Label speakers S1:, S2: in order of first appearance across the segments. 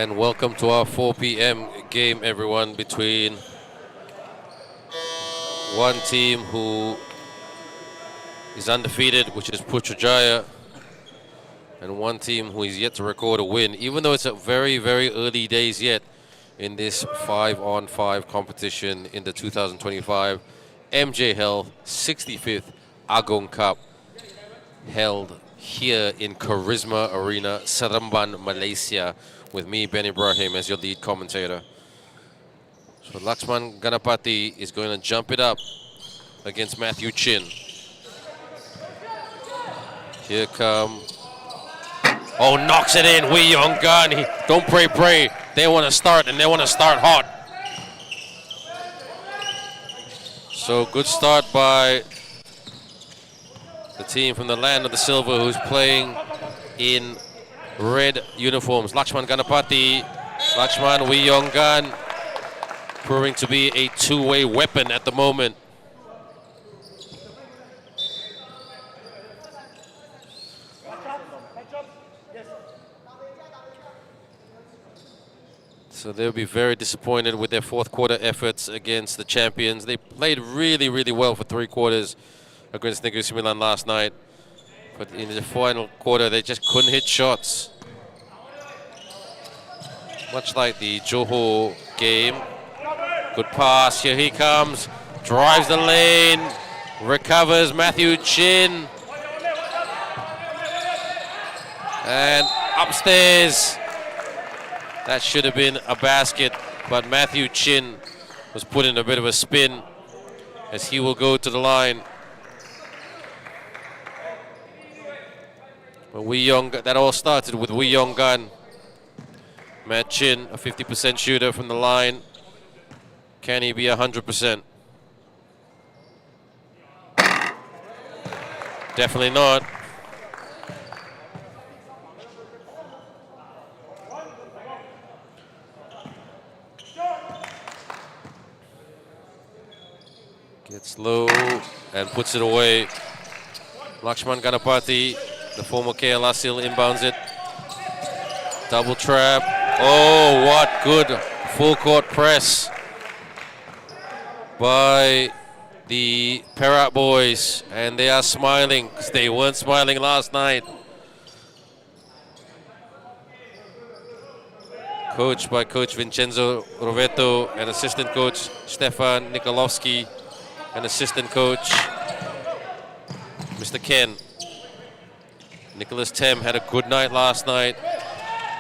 S1: And welcome to our 4 p.m. game, everyone, between one team who is undefeated, which is Putrajaya, and one team who is yet to record a win, even though it's at very, very early days yet in this 5-on-5 competition in the 2025 MJ Health 65th Agong Cup, held here in Charisma Arena, Seremban, Malaysia, with me, Ben Ibrahim, as your lead commentator. So Lakshman Ganapati is going to jump it up against Matthew Chin. Here come... Oh, knocks it in. Wee Yong Gun. Don't pray. They want to start, and they want to start hot. So good start by the team from the land of the silver, who's playing in red uniforms. Lakshman Ganapati, Lakshman Wee Yong Gun, proving to be a two-way weapon at the moment. So they'll be very disappointed with their fourth quarter efforts against the champions. They played really, really well for 3 quarters against Negeri Sembilan last night. But in the final quarter, they just couldn't hit shots. Much like the Johor game. Good pass, here he comes. Drives the lane, recovers Matthew Chin. And upstairs. That should have been a basket, but Matthew Chin was put in a bit of a spin as he will go to the line. But that all started with Wee Yong Gun. Matt Chin, a 50% shooter from the line. Can he be 100%? Definitely not. Gets low and puts it away. Lakshman Ganapati, the former KL Asil, inbounds it. Double trap. Oh, what good full court press by the Perak boys. And they are smiling because they weren't smiling last night. Coached by Coach Vincenzo Rovetto and assistant coach Stefan Nikolovsky and assistant coach Mr. Ken. Nicholas Tem had a good night last night.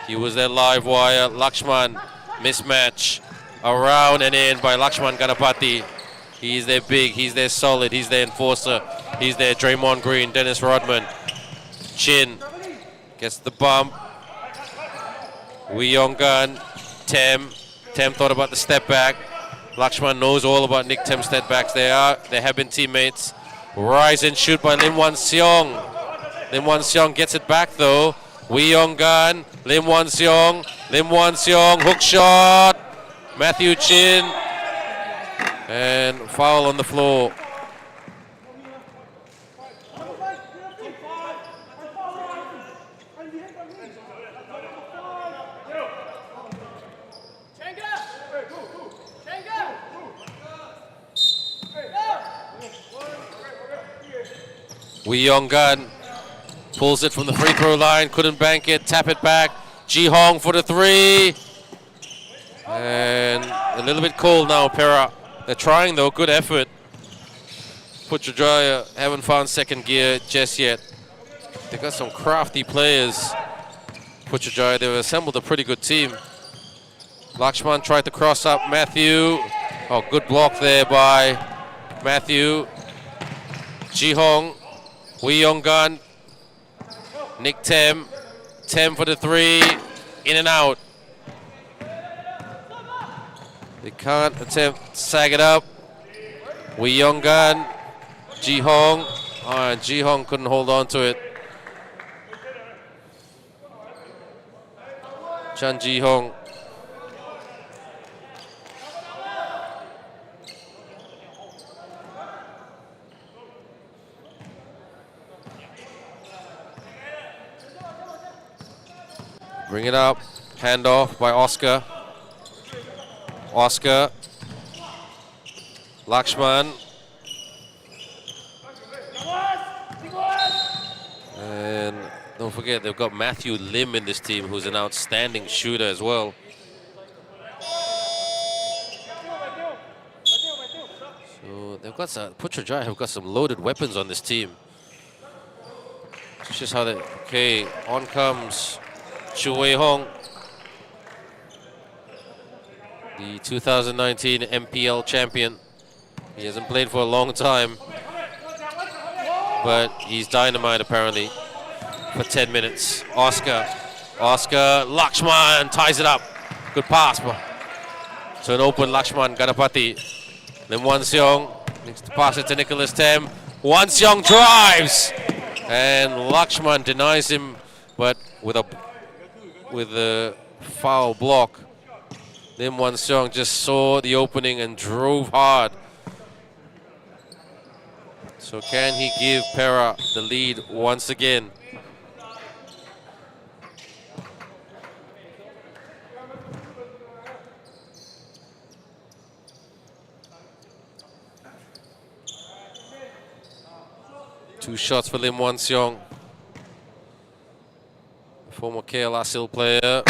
S1: He was their live wire. Lakshman, mismatch. Around and in by Lakshman Ganapati. He's their big, he's their solid, he's their enforcer. He's their Draymond Green, Dennis Rodman. Chin gets the bump. Wee Yong Gun, Tem. Tem thought about the step back. Lakshman knows all about Nick Tem's step backs. They have been teammates. Rise and shoot by Lim Wan Seong. Lim Wan Seong gets it back though. Wee Yong Gun, Lim Wan Seong, hook shot. Matthew Chin, and foul on the floor. Wee Yong Gun pulls it from the free throw line, couldn't bank it, tap it back. Ji Hong for the 3. And a little bit cold now, Perak. They're trying though, good effort. Putrajaya haven't found second gear just yet. They got some crafty players. Putrajaya, they've assembled a pretty good team. Lakshman tried to cross up Matthew. Oh, good block there by Matthew. Ji Hong. Wee Yong Gun, Nick Tem for the 3, in and out. They can't attempt to sag it up. Wee Yong Gun, Ji Hong, and Ji Hong couldn't hold on to it. Chan Ji Hong. Bring it up. Handoff by Oscar. Oscar. Lakshman. And don't forget, they've got Matthew Lim in this team, who's an outstanding shooter as well. So they've got some, Putrajaya have got some loaded weapons on this team. It's just how they, okay, on comes Chu Wei Hong, the 2019 MPL champion. He hasn't played for a long time, but he's dynamite apparently for 10 minutes. Oscar, Lakshman ties it up. Good pass to an open Lakshman Ganapati. Then Wan Seong needs to pass it to Nicholas Tem. Wan Seong drives, and Lakshman denies him, but with a foul block. Then Wan Seong just saw the opening and drove hard. So can he give Perak the lead once again? Two shots for Lim Wan Seong, former KL Asil player.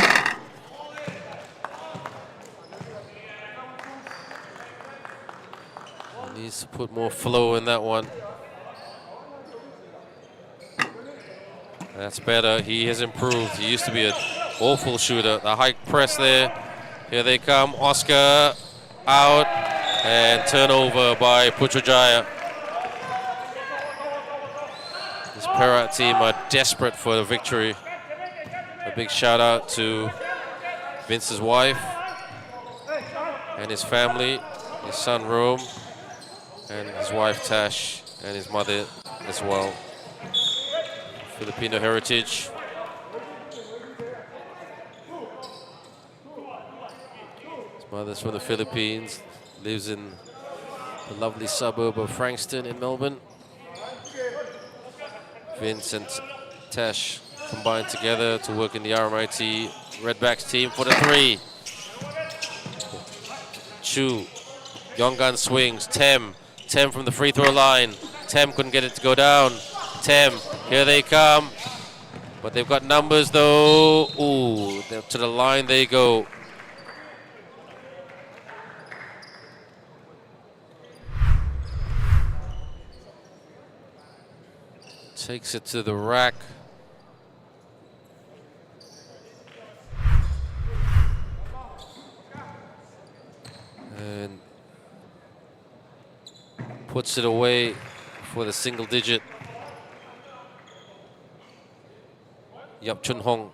S1: Needs to put more flow in that one. That's better. He has improved. He used to be an awful shooter. The high press there. Here they come. Oscar out, and turnover by Putrajaya. This Perak team are desperate for the victory. A big shout out to Vince's wife and his family, his son Rome, and his wife Tash, and his mother as well. Filipino heritage. His mother's from the Philippines, lives in the lovely suburb of Frankston in Melbourne. Vince and Tash combined together to work in the RMIT Redbacks team for the three. Chu, Yonggan swings, Tem from the free throw line. Tem couldn't get it to go down. Tem, here they come. But they've got numbers though. Ooh, to the line they go. Takes it to the rack. And puts it away for the single digit. Yap Chun Hong.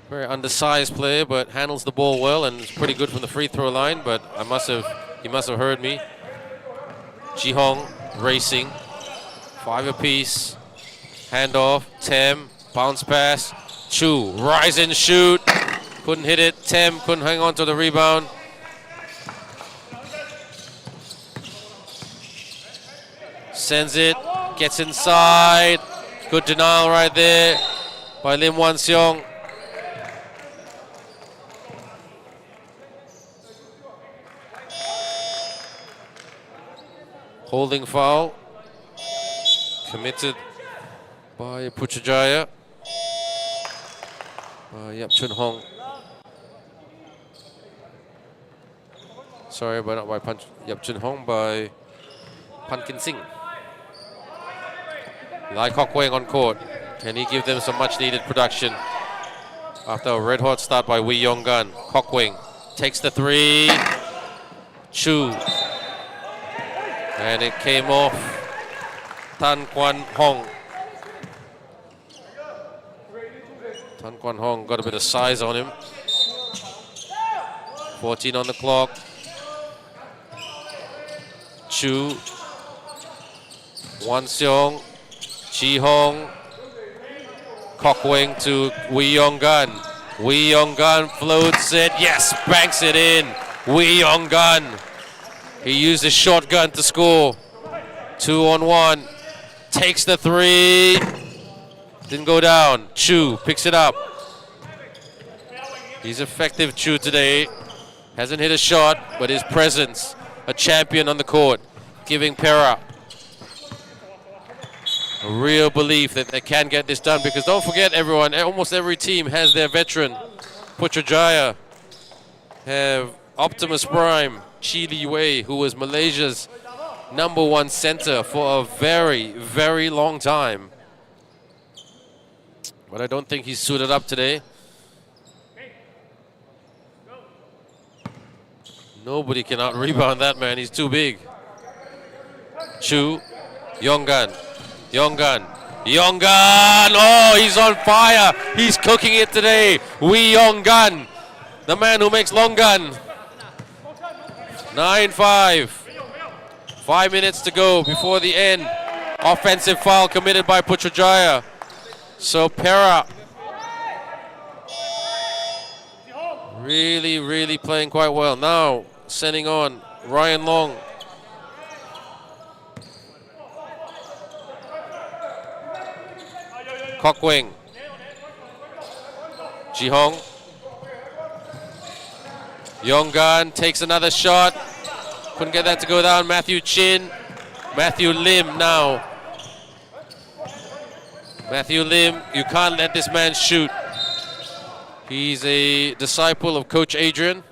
S1: Very undersized player, but handles the ball well and is pretty good from the free throw line, but he must have heard me. Ji Hong racing. 5 apiece. Handoff. Tem. Bounce pass. Chu. Rise and shoot. Couldn't hit it. Tem couldn't hang on to the rebound. Sends it. Gets inside. Good denial right there by Lim Wan Seong. Holding foul. Committed by Putrajaya. Yap Chun Hong. Sorry, but not by Yap Chun Hong, by Pankin Singh. Lai Kok Weng on court. Can he give them some much needed production? After a red hot start by Wee Yong Gun. Kok Weng takes the three. Chu. And it came off Tan Kwan Hong. Tan Kwan Hong got a bit of size on him. 14 on the clock. Chu. Wan Seong. Ji Hong. Kok Weng to Wee Yong Gun. Wee Yong Gun floats it. Yes, banks it in. Wee Yong Gun. He used his shotgun to score. 2-on-1. Takes the three. Didn't go down. Chu picks it up. He's effective, Chu, today. Hasn't hit a shot, but his presence, a champion on the court, giving Perak a real belief that they can get this done. Because don't forget, everyone, almost every team has their veteran. Putrajaya have Optimus Prime, Chili Wei, who was Malaysia's #1 center for a very, very long time. But I don't think he's suited up today. Nobody can out-rebound that man. He's too big. Chu, Yonggan. Oh, he's on fire. He's cooking it today. Wee Yonggan, the man who makes long gun. 9-5. 5 minutes to go before the end. Offensive foul committed by Putrajaya. So Perak really, really playing quite well. Now sending on Ryan Long. Kokwing. Jihong. Yonggan takes another shot. Couldn't get that to go down. Matthew Chin. Matthew Lim now. Matthew Lim, you can't let this man shoot. He's a disciple of Coach Adrian.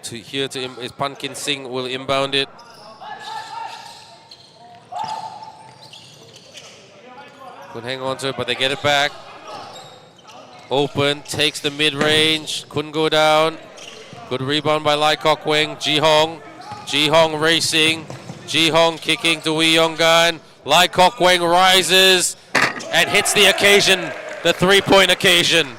S1: Is Pankin Singh will inbound it. Could hang on to it, but they get it back. Open, takes the mid-range, couldn't go down. Good rebound by Lai Kok Weng. Jihong racing. Jihong kicking to Wee Yonggan. Lai Kok Weng rises and hits the occasion, the three-point occasion.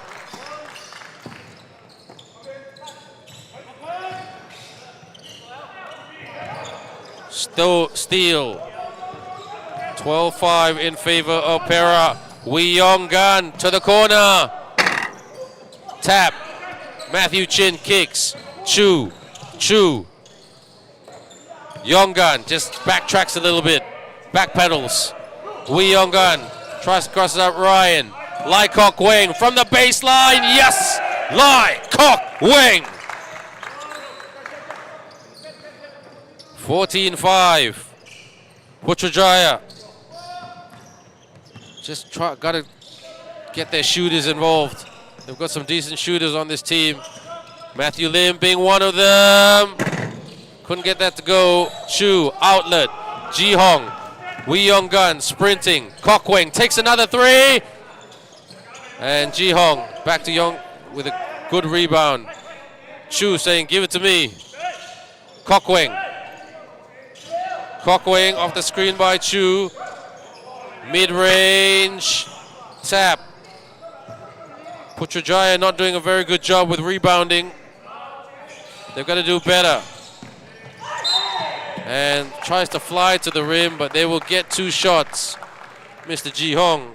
S1: Steal. 12-5 in favor of Perak. Wee Yonggan to the corner. Tap. Matthew Chin kicks. Chu. Yonggan just backtracks a little bit. Backpedals. Wee Yonggan tries to cross it up Ryan. Lai Kok Weng from the baseline. Yes! Lai Kok Weng. 14-5. Putrajaya. Just gotta get their shooters involved. They've got some decent shooters on this team. Matthew Lim being one of them. Couldn't get that to go. Chu, outlet. Jihong. Wee Yonggan sprinting. Kok Weng takes another three. And Jihong back to Young with a good rebound. Chu saying, give it to me. Kok Weng. Kok Weng off the screen by Chu. Mid-range. Tap. Putrajaya not doing a very good job with rebounding. They've got to do better. And tries to fly to the rim, but they will get 2 shots. Mr. Jihong.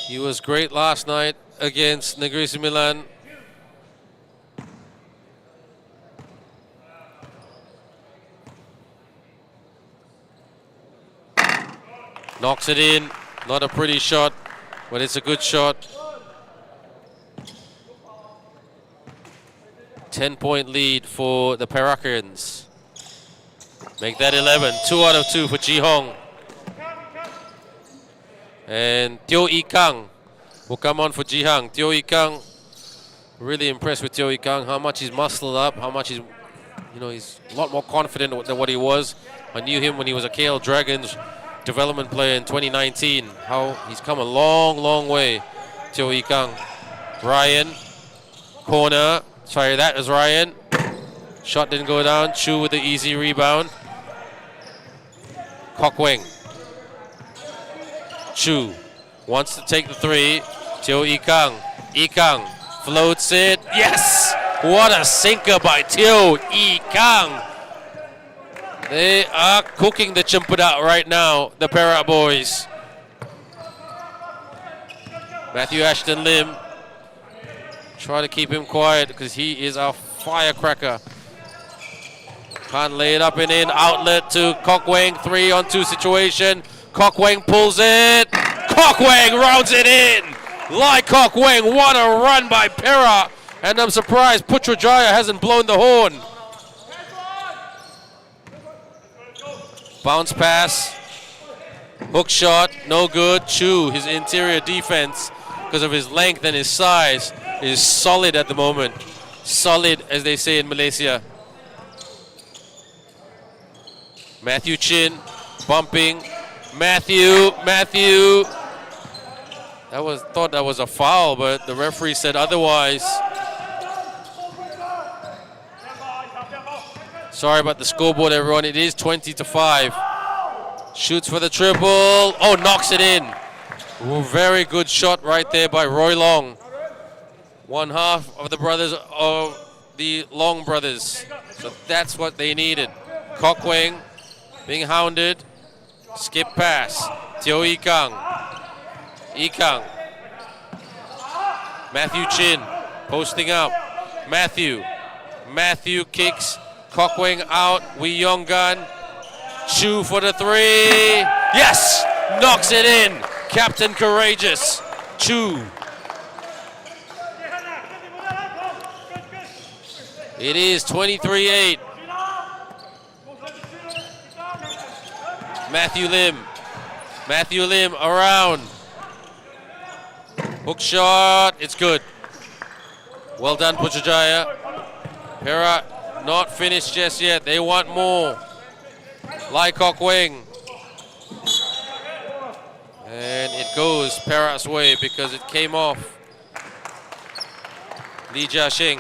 S1: He was great last night against Negri Milan. Knocks it in. Not a pretty shot, but it's a good shot. 10-point lead for the Perakians. Make that 11. 2 out of 2 for Jihong. And Teo Ee Kang will come on for Jihang. Teo Ee Kang, really impressed with Teo Ee Kang, how much he's muscled up, how much he's a lot more confident than what he was. I knew him when he was a KL Dragons development player in 2019. How he's come a long, long way, Teo Ee Kang. Ryan, corner. Sorry, that is Ryan. Shot didn't go down. Chu with the easy rebound. Kok Weng. Chu wants to take the three. Teo Ee Kang. Ee Kang floats it. Yes! What a sinker by Teo E Kang. They are cooking the Chimpada right now, the Perak boys. Matthew Ashton Lim. Try to keep him quiet because he is a firecracker. Can't lay it up and in. Outlet to Kok Weng. 3-on-2 situation. Kok Weng pulls it. Kok Weng rounds it in. Lai Kok Weng. What a run by Perak. And I'm surprised Putrajaya hasn't blown the horn. Bounce pass. Hook shot. No good. Chu, his interior defense, because of his length and his size, is solid at the moment. Solid, as they say in Malaysia. Matthew Chin bumping. Matthew. Thought that was a foul, but the referee said otherwise. Sorry about the scoreboard, everyone. It is 20-5. Shoots for the triple. Oh, knocks it in. Ooh, very good shot right there by Roy Long. One half of the brothers of the Long brothers. So that's what they needed. Kok Weng being hounded. Skip pass. Teo E Kang. E Kang. Matthew Chin posting up. Matthew kicks. Kok Weng out. Wee Yong Gan. Chu for the three. Yes! Knocks it in. Captain Courageous. Chu. It is 23-8. Matthew Lim around. Hook shot. It's good. Well done, Putrajaya. Perak not finished just yet. They want more. Lai Kok Weng. And it goes Perak's way because it came off Lee Jia Sheng.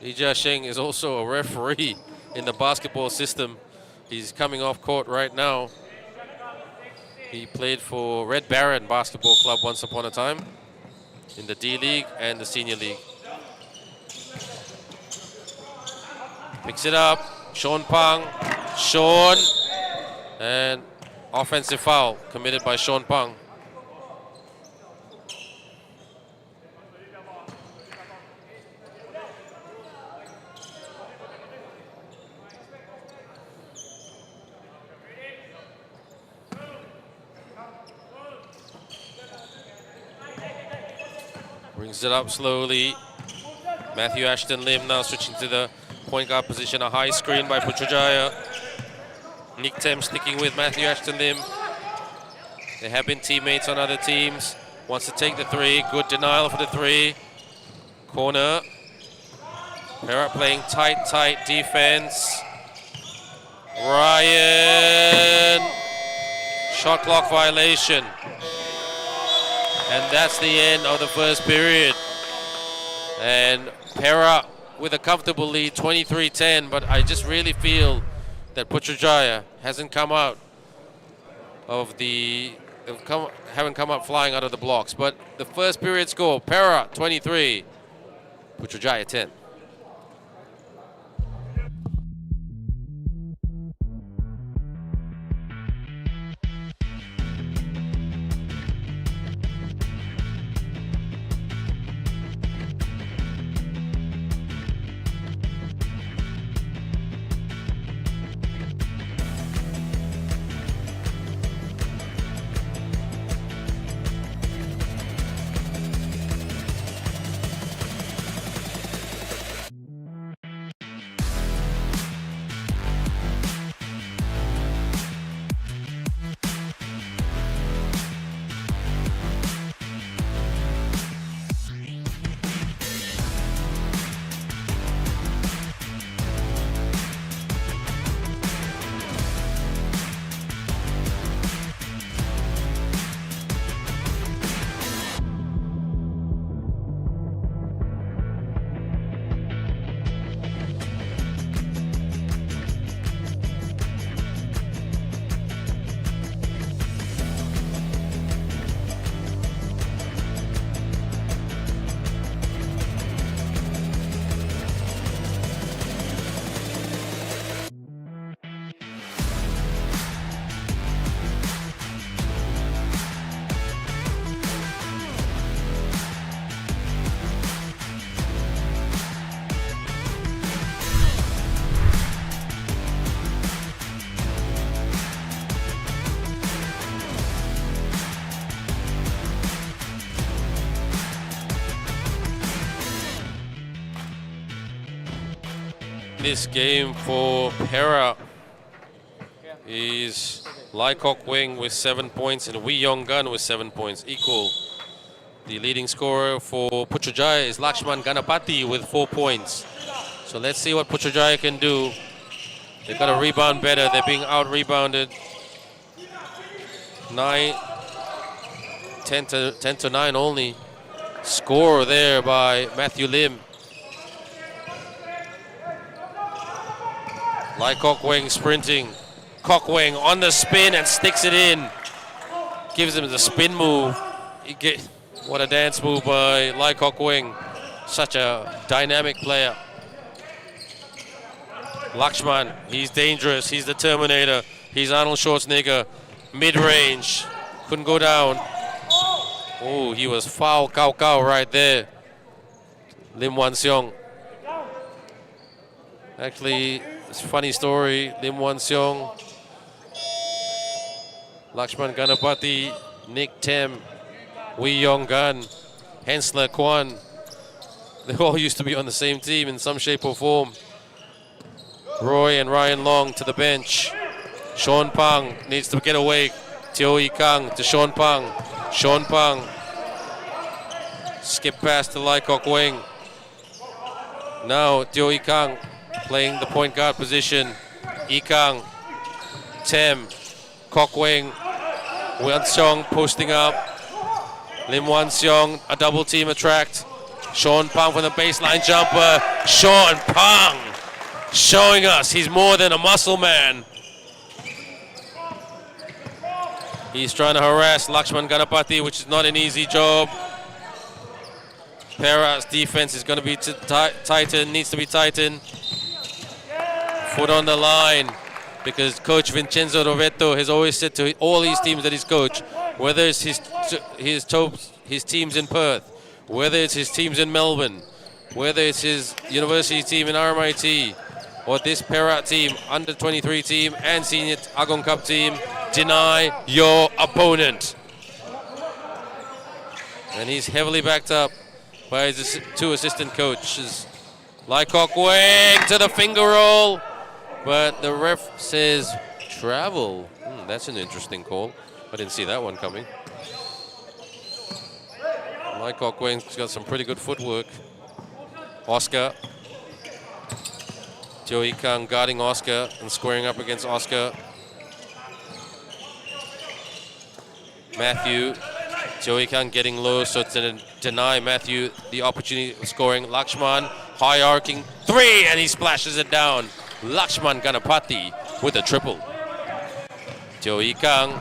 S1: Lee Jia Sheng is also a referee in the basketball system. He's coming off court right now. He played for Red Baron Basketball Club once upon a time in the D-League and the Senior League. Picks it up. Sean Pang. And offensive foul committed by Sean Pang. Brings it up slowly. Matthew Ashton Lim now switching to the point guard position. A high screen by Putrajaya. Nick Tem sticking with Matthew Ashton Lim. They have been teammates on other teams. Wants to take the three. Good denial for the three. Corner. Perak playing tight defense. Ryan. Shot clock violation. And that's the end of the first period. And Perak with a comfortable lead, 23-10, but I just really feel that Putrajaya hasn't come out of the, haven't come up flying out of the blocks. But the first period score, Perak 23, Putrajaya 10. this game for Perak is Lai Kok Wing with 7 points and Wee Yong Gun with 7 points, equal. The leading scorer for Putrajaya is Lakshman Ganapati with 4 points. So let's see what Putrajaya can do. They've got to rebound better. They're being out-rebounded. 10 to 9 only. Score there by Matthew Lim. Lai Kok Wing sprinting. Kok Wing on the spin and sticks it in. Gives him the spin move. What a dance move by Lai Kok Wing. Such a dynamic player. Lakshman, he's dangerous. He's the Terminator. He's Arnold Schwarzenegger. Mid-range. Couldn't go down. Oh, he was foul cow right there. Lim Wan Seong. Actually, it's a funny story. Lim Wan Seong, Lakshman Ganapati, Nick Tem, Wee Yong Gun, Hensler Kwan. They all used to be on the same team in some shape or form. Roy and Ryan Long to the bench. Sean Pang needs to get away. Teo Ee Kang to Sean Pang. Sean Pang. Skip pass to Lai Kok Wing. Now Teo Ee Kang playing the point guard position. Ee Kang. Tem. Kok Wing. Wan Seong posting up. Lim Wan Seong, a double team attract. Sean Pang from the baseline jumper. Sean Pang showing us he's more than a muscle man. He's trying to harass Lakshman Ganapati, which is not an easy job. Perak's defense is going to be tightened, needs to be tightened. Foot on the line, because Coach Vincenzo Rovetto has always said to all these teams that he's coached, whether it's his teams in Perth, whether it's his teams in Melbourne, whether it's his university team in RMIT, or this Perak team, under 23 team and senior Agong Cup team, deny your opponent. And he's heavily backed up by his 2 assistant coaches. Lai Kok Wing to the finger roll, but the ref says travel. That's an interesting call. I didn't see that one coming. Lai Kok Wing's got some pretty good footwork. Oscar. Teo Ee Kang guarding Oscar and squaring up against Oscar. Matthew. Teo Ee Kang getting low, so to deny Matthew the opportunity of scoring. Lakshman, high arcing 3, and he splashes it down. Lakshman Ganapati with a triple. Teo Ee Kang.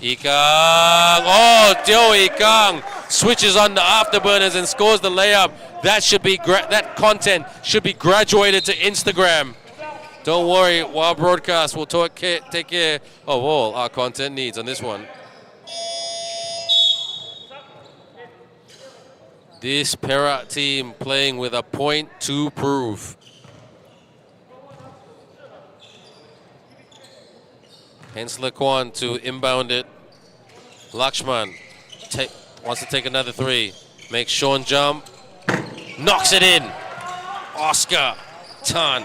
S1: Ee Kang. Oh, Teo Ee Kang switches on the afterburners and scores the layup. That should be that content should be graduated to Instagram. Don't worry, while broadcast, we'll take care of all our content needs on this one. This Perak team playing with a point to prove. Hensler Kwan to inbound it. Lakshman wants to take another 3. Makes Sean jump. Knocks it in. Oscar Tan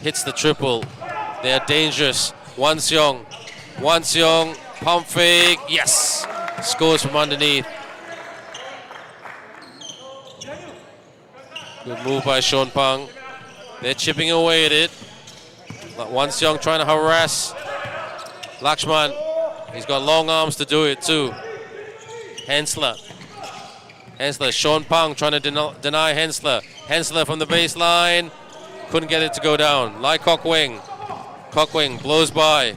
S1: hits the triple. They're dangerous. Wan Seong. Wan Seong. Pump fake. Yes. Scores from underneath. Good move by Sean Pang. They're chipping away at it. Wan Seong trying to harass Lakshman. He's got long arms to do it too. Hensler. Sean Pang trying to deny Hensler. Hensler from the baseline. Couldn't get it to go down. Lai Kok Wing. Kok Wing blows by.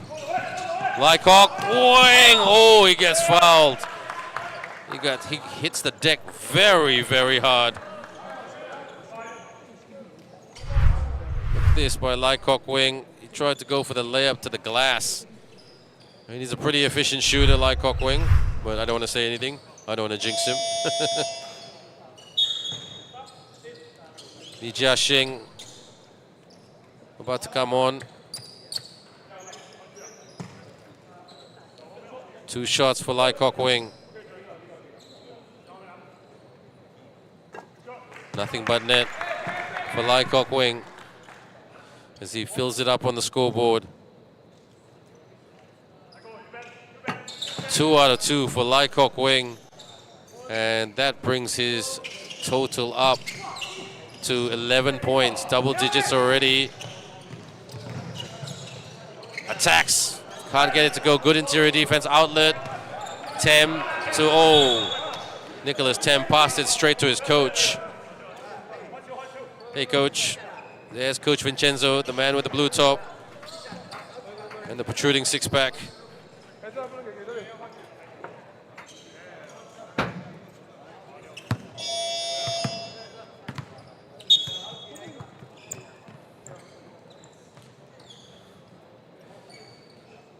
S1: Lai Kok Wing. Oh, he gets fouled. He hits the deck very, very hard. Look at this by Lai Kok Wing. He tried to go for the layup to the glass. I mean, he's a pretty efficient shooter, Lai Kok Wing, but I don't want to say anything. I don't want to jinx him. Lee Jia Xing about to come on. 2 shots for Lai Kok Wing. Nothing but net for Lai Kok Wing. as he fills it up on the scoreboard. 2 out of 2 for Lai Kok Wing, and that brings his total up to 11 points, double digits already. Attacks, can't get it to go. Good interior defense, outlet. Tem to Nicholas Tem passed it straight to his coach. Hey coach, there's Coach Vincenzo, the man with the blue top and the protruding six-pack.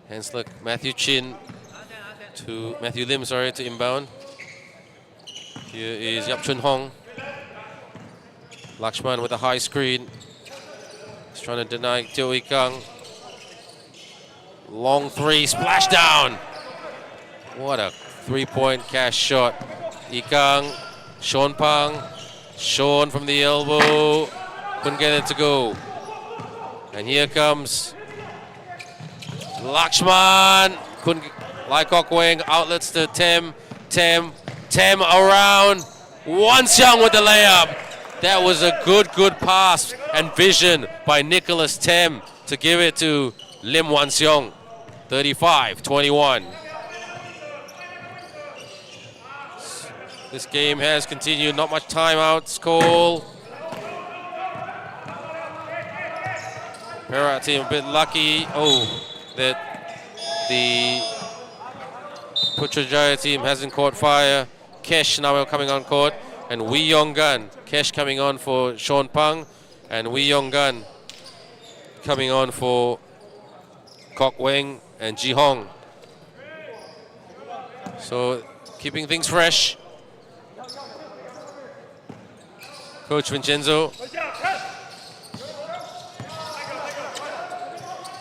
S1: Henslick, Matthew Lim, to inbound. Here is Yap Chun Hong. Lakshman with a high screen. He's trying to deny Teo Ikang. Long three, splash down. What a three-point cash shot. Ikang, Sean Pang. Sean from the elbow. Couldn't get it to go. And here comes Lakshman. Couldn't. Lai Kok Wing outlets to Tem. Tem around. Wan Seong with the layup. That was a good pass and vision by Nicholas Tem to give it to Lim Wan Seong. 35-21. This game has continued. Not much timeouts call. Perak team a bit lucky. That the Putrajaya team hasn't caught fire. Kesh now coming on court, and Wee Yong Gun. Kesh coming on for Sean Pang, and Wee Yong Gun coming on for Kok Weng and Ji Hong. So keeping things fresh. Coach Vincenzo.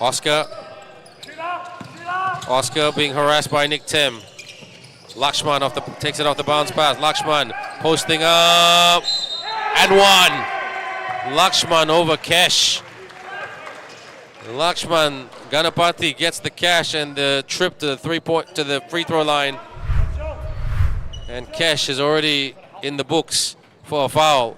S1: Oscar being harassed by Nick Tem. Lakshman takes it off the bounce pass. Lakshman posting up and one. Lakshman over Kesh. Lakshman Ganapati gets the cash and the trip to the free throw line. And Kesh is already in the books for a foul.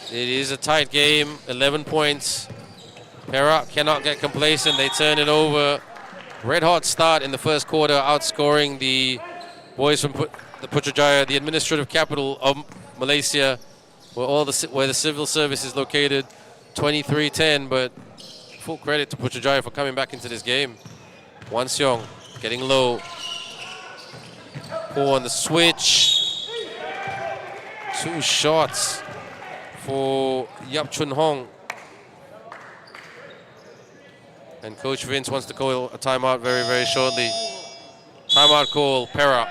S1: It is a tight game, 11 points. Perak cannot get complacent, they turn it over. Red hot start in the first quarter, outscoring the boys from the Putrajaya, the administrative capital of Malaysia, where the civil service is located, 23-10, but full credit to Putrajaya for coming back into this game. Wan Seong getting low. Paul on the switch. 2 shots for Yap Chun Hong. And Coach Vince wants to call a timeout very shortly. Timeout call, Perak.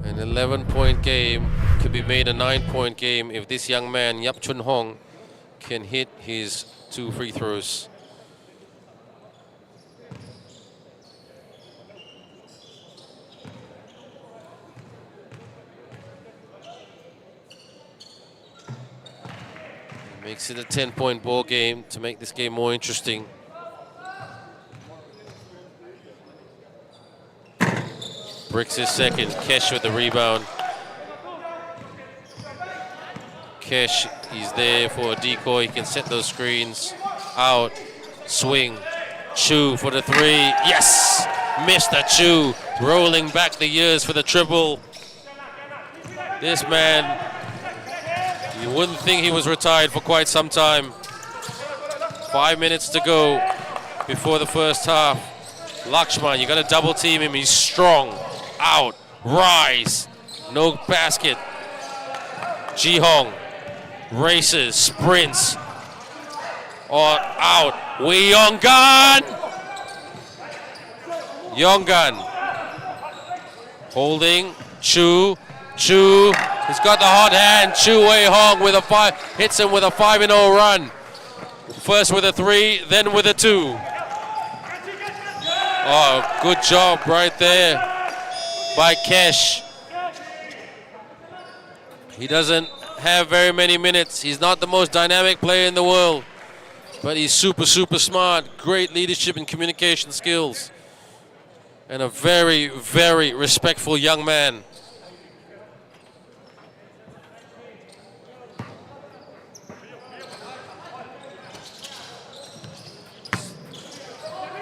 S1: An 11-point game could be made a 9-point game if this young man, Yap Chun Hong, can hit his 2 free throws. Makes it a 10-point ball game to make this game more interesting. Bricks is second. Kesh with the rebound. Kesh, he's there for a decoy. He can set those screens. Out. Swing. Chu for the three. Yes! Mr. Chu rolling back the years for the triple. This man, you wouldn't think he was retired for quite some time. 5 minutes to go before the first half. Lakshman, you got to double team him. He's strong. Out. Rise. No basket. Ji-hong races, sprints. Or out. Wee Yonggan. Yonggan. Holding. Chu. Chu. He's got the hot hand. Chu Wei-hong with a five. Hits him with a 5-0 run. First with a 3, then with a 2. Oh, good job right there by Kesh. He doesn't have very many minutes. He's not the most dynamic player in the world, but he's super, super smart. Great leadership and communication skills. And a very, very respectful young man.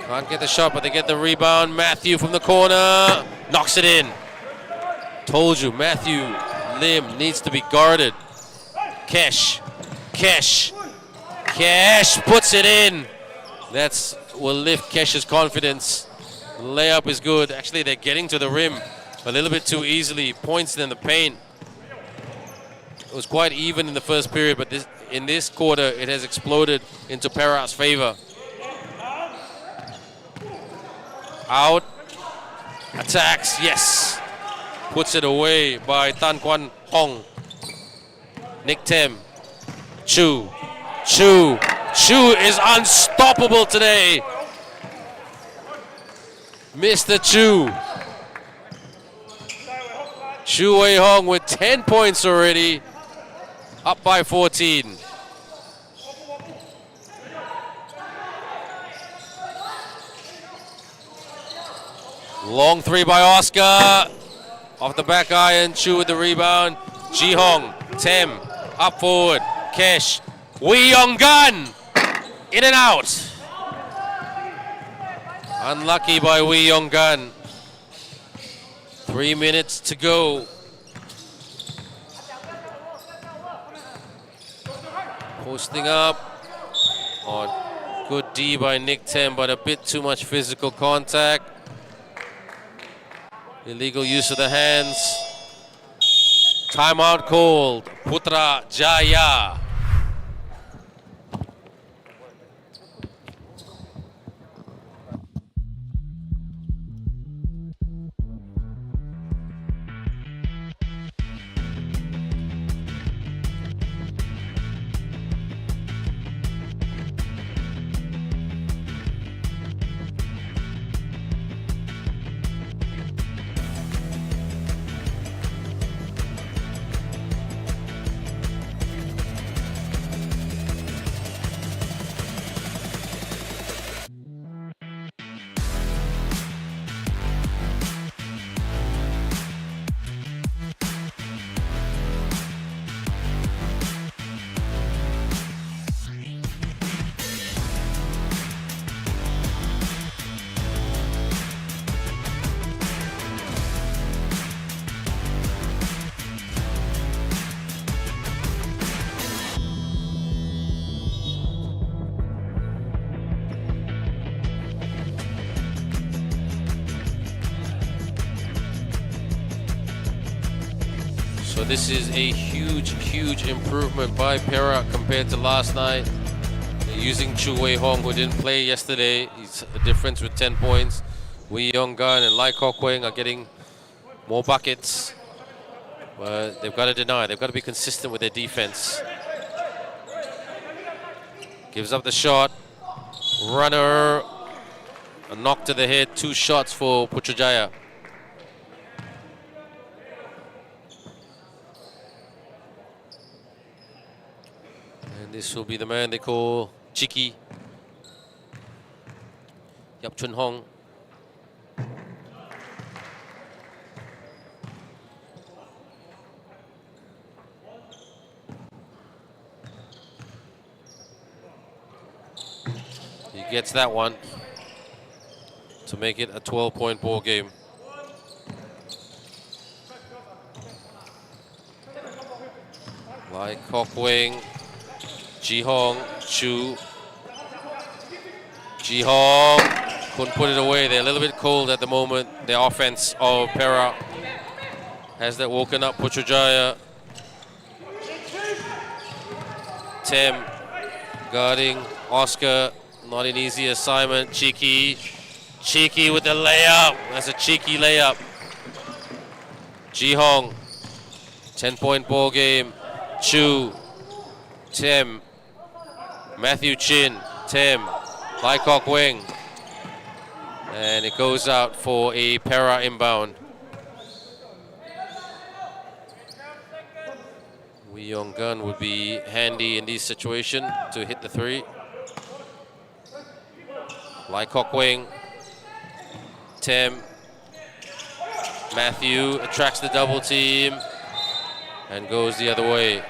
S1: Can't get the shot, but they get the rebound. Matthew from the corner knocks it in. Told you, Matthew Lim needs to be guarded. Kesh, Kesh, Kesh puts it in. That's will lift Kesh's confidence. Layup is good. Actually, they're getting to the rim a little bit too easily. Points in the paint. It was quite even in the first period, but in this quarter, it has exploded into Perak's favor. Out. Attacks, yes. Puts it away by Tan Kwan Hong. Nick Tem. Chu. Chu. Chu is unstoppable today. Mr. Chu. Chu Wei-hong with 10 points already. Up by 14. Long 3 by Oscar. Off the back iron. Chu with the rebound. Ji-hong. Tem. Up forward. Kesh. Wee Yonggan. In and out. Unlucky by Wee Yonggan. 3 minutes to go. Posting up. Oh, good D by Nick Tem, but a bit too much physical contact. Illegal use of the hands. Timeout called. Putrajaya. So this is a huge improvement by Perak compared to last night. They're using Chu Wei-hong, who didn't play yesterday. He's a difference with 10 points. Wee Yonggan and Lai Kok Weng are getting more buckets. But they've got to deny. They've got to be consistent with their defense. Gives up the shot. Runner. A knock to the head. 2 shots for Putrajaya. And this will be the man they call Cheeky. Yap Chun Hong. He gets that one to make it a 12-point ball game. Like Kok Wing, Ji Hong, Chu. Ji Hong couldn't put it away. They're a little bit cold at the moment. The offense of Perak has that woken up Putrajaya. Tem guarding Oscar. Not an easy assignment. Cheeky. Cheeky with the layup. That's a cheeky layup. Ji Hong. 10-point ball game. Chu. Tem. Matthew Chin. Tem. Lai Kok Wing. And it goes out for a Perak inbound. Wee Yong Gun would be handy in this situation to hit the three. Lai Kok Wing. Tem. Matthew attracts the double team and goes the other way.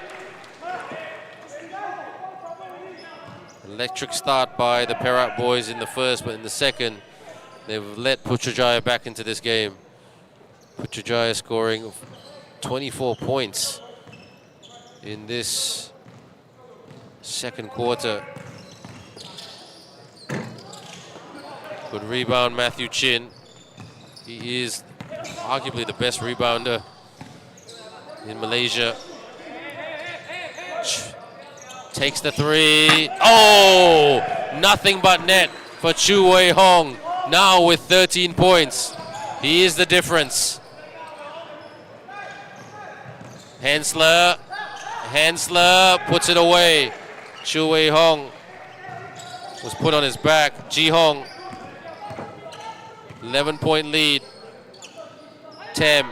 S1: Electric start by the Perak boys in the first, but in the second, they've let Putrajaya back into this game. Putrajaya scoring 24 points in this second quarter. Good rebound, Matthew Chin. He is arguably the best rebounder in Malaysia. Takes the three. Oh! Nothing but net for Chu Wei Hong. Now with 13 points. He is the difference. Hensler. Hensler puts it away. Chu Wei Hong was put on his back. Ji Hong. 11-point lead. Tem.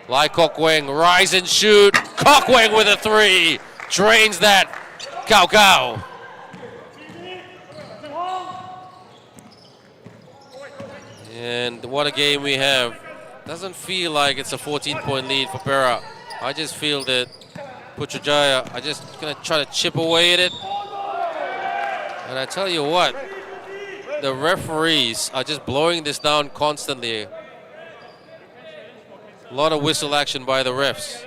S1: Lai Kok Wing, rise and shoot. Kok Wing with a three. Drains that. Cao Cao. And what a game we have. Doesn't feel like it's a 14-point lead for Perak. I just feel that Putrajaya are just going to try to chip away at it. And I tell you what, the referees are just blowing this down constantly. A lot of whistle action by the refs.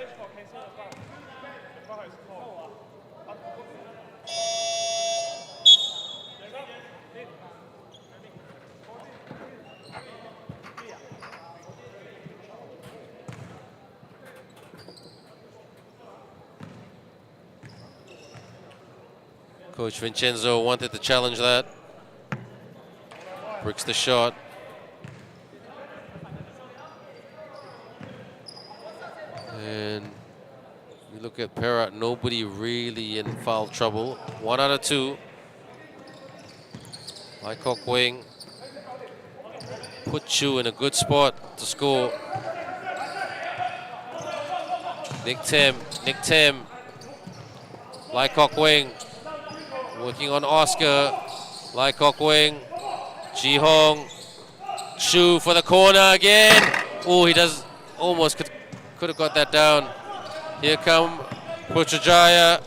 S1: Coach Vincenzo wanted to challenge that. Bricks the shot. And we look at Perak, nobody really in foul trouble. 1 out of 2. Lai Kok Wing put Chu in a good spot to score. Nick Tem. Lai Kok Wing working on Oscar. Lai Kok Wing. Ji Hong. Chu for the corner again. Oh, he does almost could have got that down. Here come Putrajaya.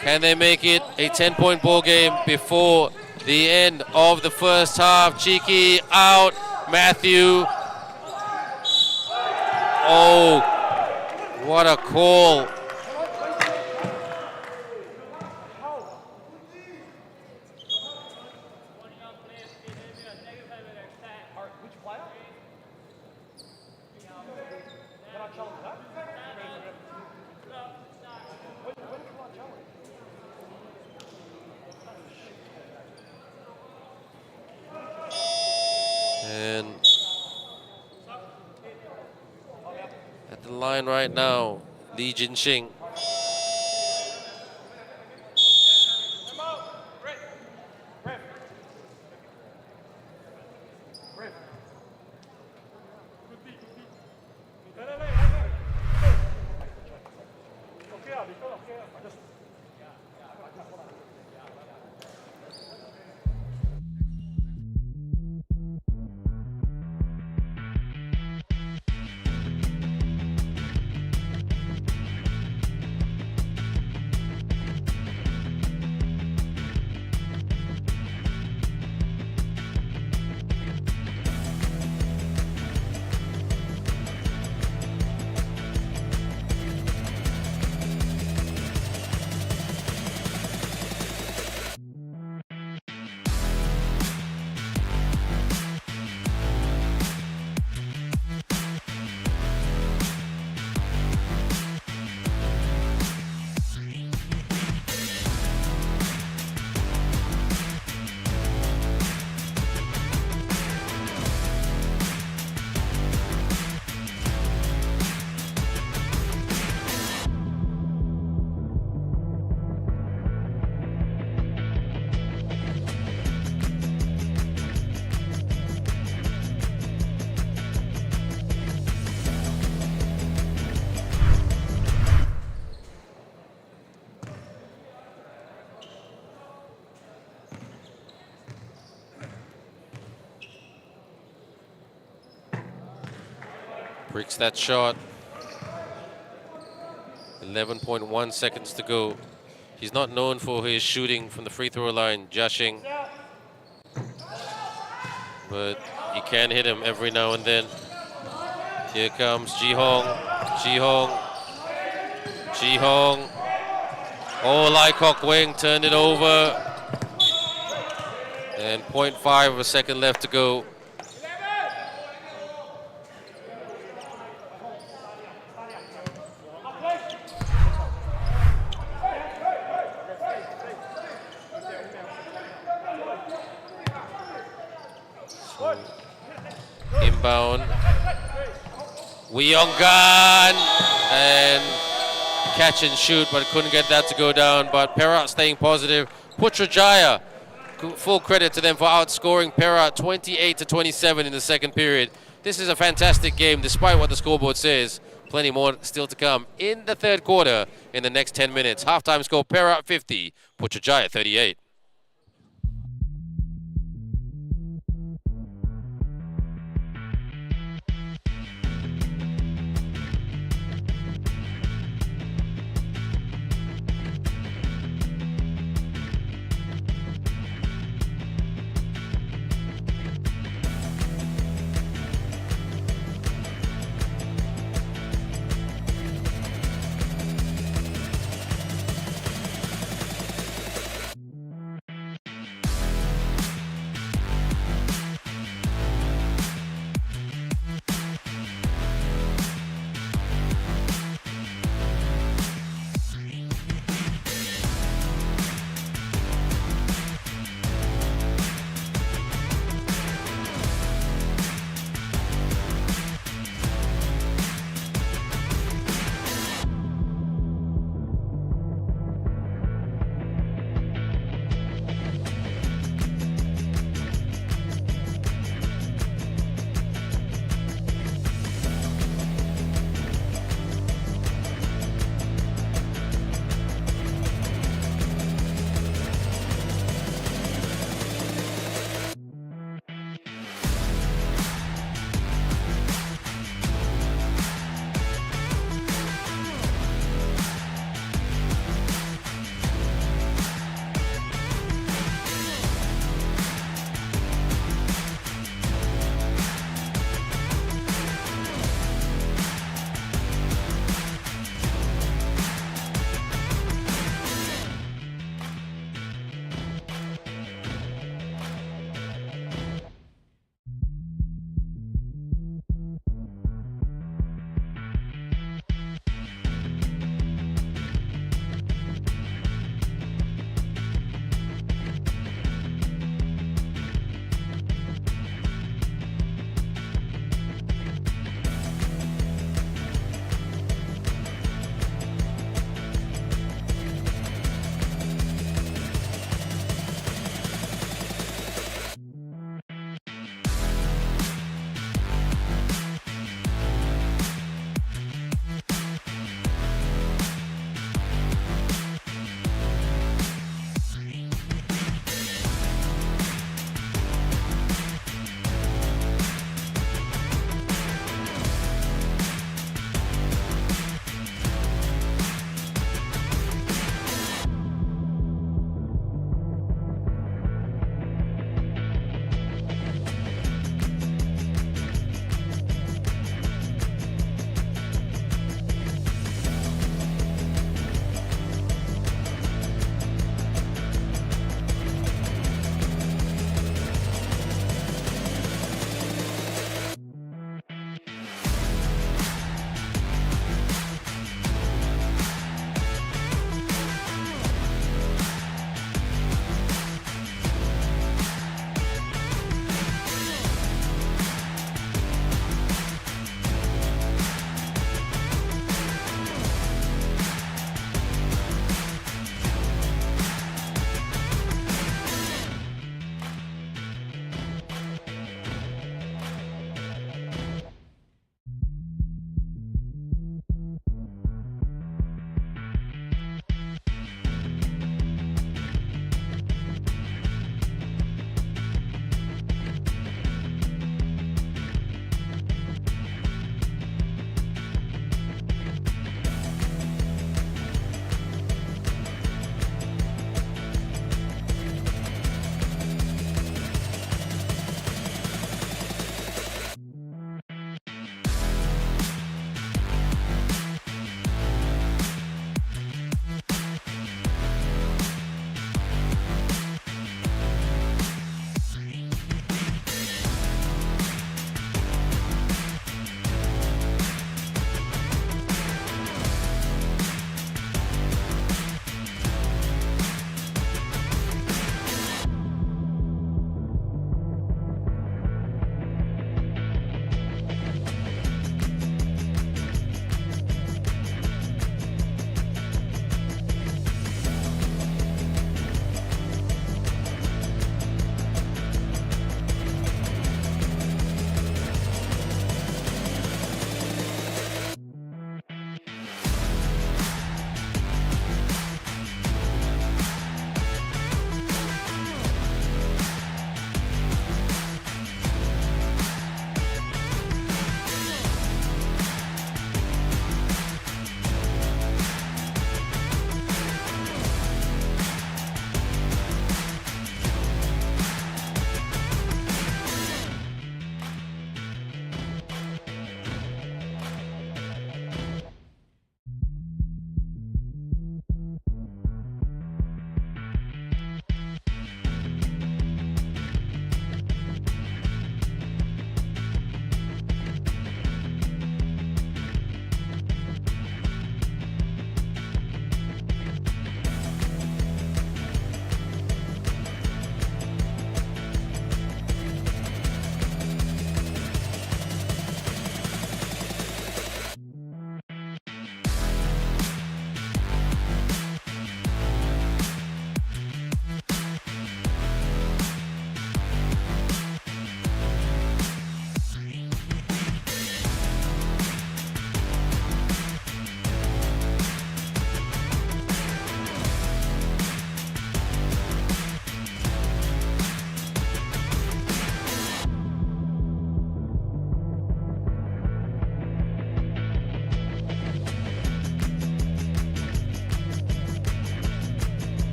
S1: Can they make it a 10-point ball game before the end of the first half? Cheeky out. Matthew. Oh, what a call. And at the line right now, Lee Jinxing. Breaks that shot. 11.1 seconds to go. He's not known for his shooting from the free throw line, Jiashing. But he can hit him every now and then. Here comes Ji-hong. Ji-hong. Ji-hong. Oh, Lai Kok Wing turned it over. And 0.5 of a second left to go. Inbound. Weongan and catch and shoot, but couldn't get that to go down. But Perak staying positive. Putrajaya, full credit to them for outscoring Perak 28-27 in the second period. This is a fantastic game, despite what the scoreboard says. Plenty more still to come in the third quarter in the next 10 minutes. Halftime score, Perak 50, Putrajaya 38.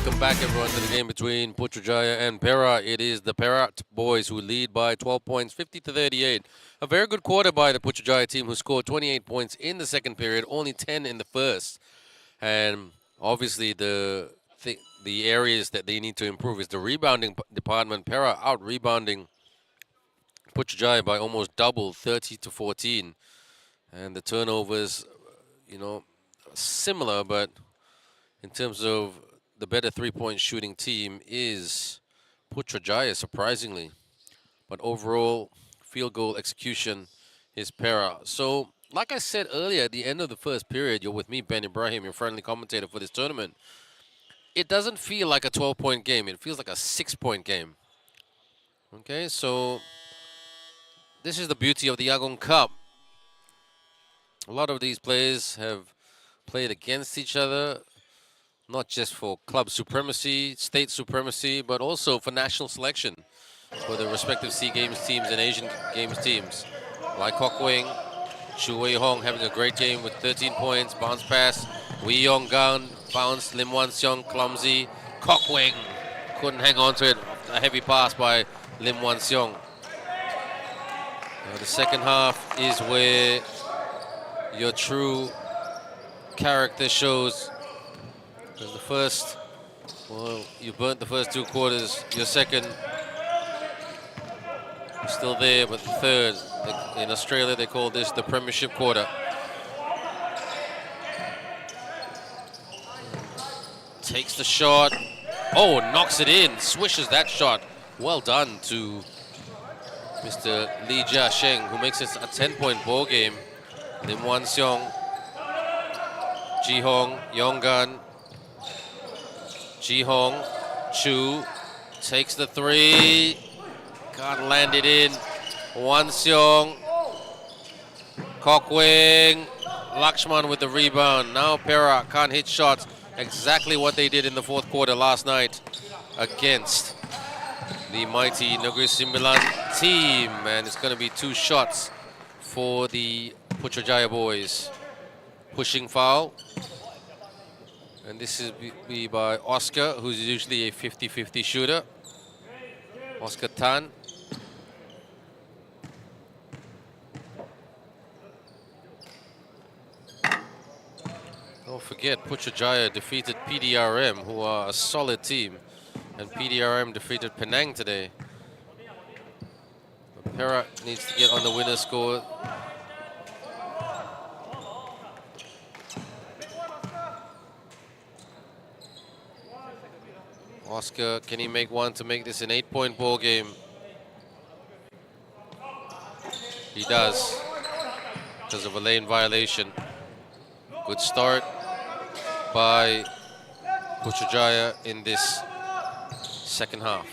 S1: Welcome back, everyone, to the game between Putrajaya and Perak. It is the Perak boys who lead by 12 points, 50-38. A very good quarter by the Putrajaya team, who scored 28 points in the second period, only 10 in the first. And obviously, the areas that they need to improve is the rebounding department. Perak out rebounding Putrajaya by almost double, 30-14. And the turnovers, you know, similar, but in terms of the better three-point shooting team is Putrajaya, surprisingly. But overall, field goal execution is Perak. So, like I said earlier, at the end of the first period, you're with me, Ben Ibrahim, your friendly commentator for this tournament. It doesn't feel like a 12-point game. It feels like a 6-point game. Okay, so this is the beauty of the Agong Cup. A lot of these players have played against each other, not just for club supremacy, state supremacy, but also for national selection for the respective SEA Games teams and Asian Games teams. Like Kok Wing, Chu Wei Hong having a great game with 13 points, bounce pass, Wee Yong Gan, bounce, Lim Wan Seong, clumsy, Kok Wing couldn't hang on to it, a heavy pass by Lim Wan Seong. The second half is where your true character shows. Because the first, well, you burnt the first 2 quarters. Your second, still there, but the third, in Australia they call this the premiership quarter. Takes the shot. Oh, knocks it in, swishes that shot. Well done to Mr. Lee Jia Sheng, who makes it a 10-point ball game. Lim Wan Seong, Ji Hong, Yonggan, Ji Hong, Chu takes the 3. Can't land it in. Wan Seong, Kok Wing, Lakshman with the rebound. Now Perak can't hit shots. Exactly what they did in the fourth quarter last night against the mighty Negeri Sembilan team. And it's going to be 2 shots for the Putrajaya boys. Pushing foul. And this is be by Oscar, who's usually a 50-50 shooter. Oscar Tan. Don't forget, Putrajaya defeated PDRM, who are a solid team. And PDRM defeated Penang today. But Perak needs to get on the winner score. Oscar, can he make one to make this an 8-point ball game? He does, because of a lane violation. Good start by Putrajaya in this second half.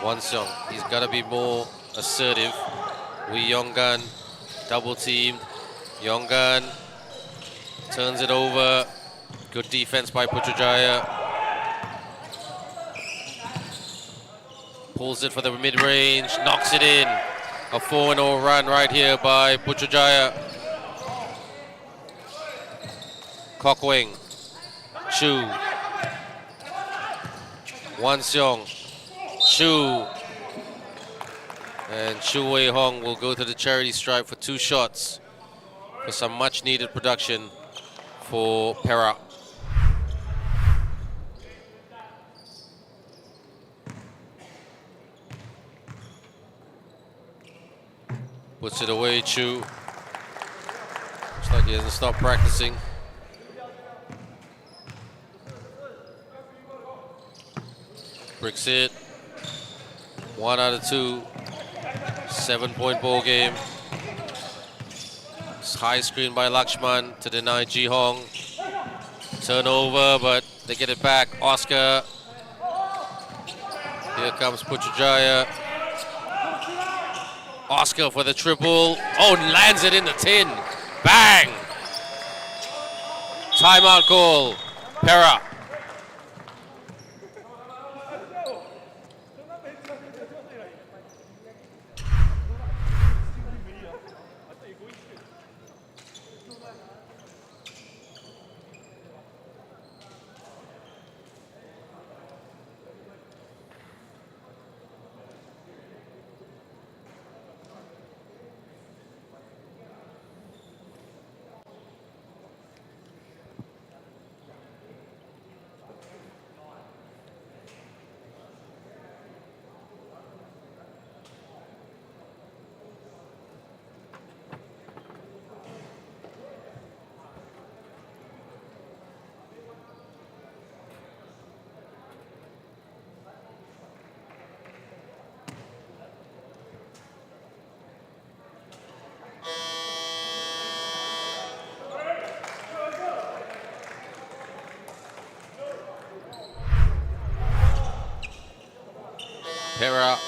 S1: Wan Seong, he's got to be more assertive. Wee Yonggan, double teamed. Yonggan turns it over. Good defense by Putrajaya. Pulls it for the mid-range, knocks it in. A 4-0 run right here by Putrajaya. Kok Wing, Chu, Wan Seong, Chu, and Chu Wei Hong will go to the charity stripe for 2 shots for some much-needed production for Perak. Puts it away, Chu. Looks like he hasn't stopped practicing. Bricks it. 1 out of 2. 7-point ball game. High screen by Lakshman to deny Ji Hong. Turnover, but they get it back. Oscar. Here comes Putrajaya. Oscar for the triple. Oh, lands it in the tin. Bang! Timeout call. Perak. Perak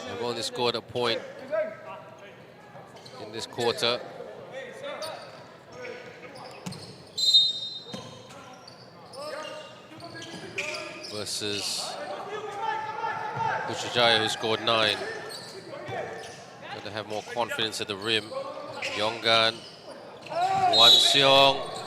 S1: have only scored a point in this quarter. Versus Putrajaya, who scored 9. Got to have more confidence at the rim. Yonggan, Wan Seong.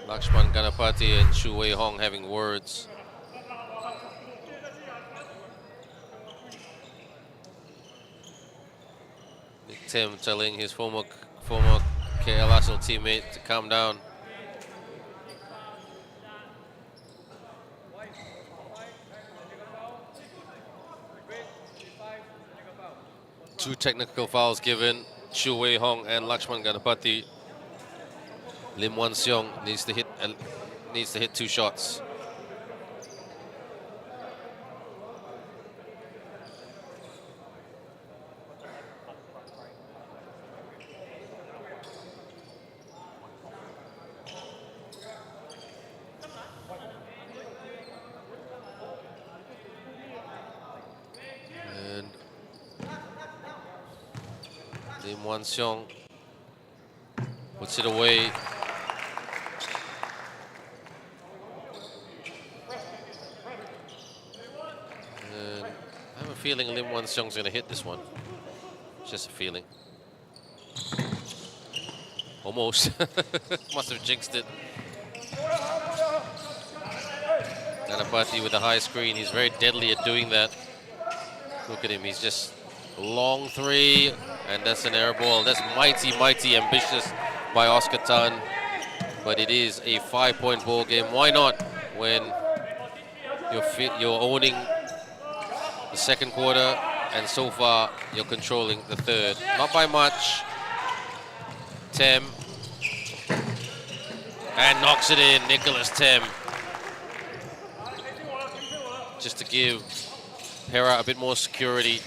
S1: Lakshman Ganapati and Chu Wei Hong having words. Nick Tim telling his former KL Arsenal teammate to calm down. Two technical fouls given. Chu Wei Hong and Lakshman Ganapati. Lim Wan Seong needs to hit 2 shots. And Lim Wan Seong puts it away. And I have a feeling Lim Wan Seong's going to hit this one. It's just a feeling. Almost. Must have jinxed it. Ganapati with the high screen. He's very deadly at doing that. Look at him. He's just long 3. And that's an air ball. That's mighty, mighty ambitious by Oscar Tan. But it is a 5-point ball game. Why not when you're owning the second quarter, and so far you're controlling the third. Not by much. Tem. And knocks it in, Nicholas Tem. Just to give Perak a bit more security.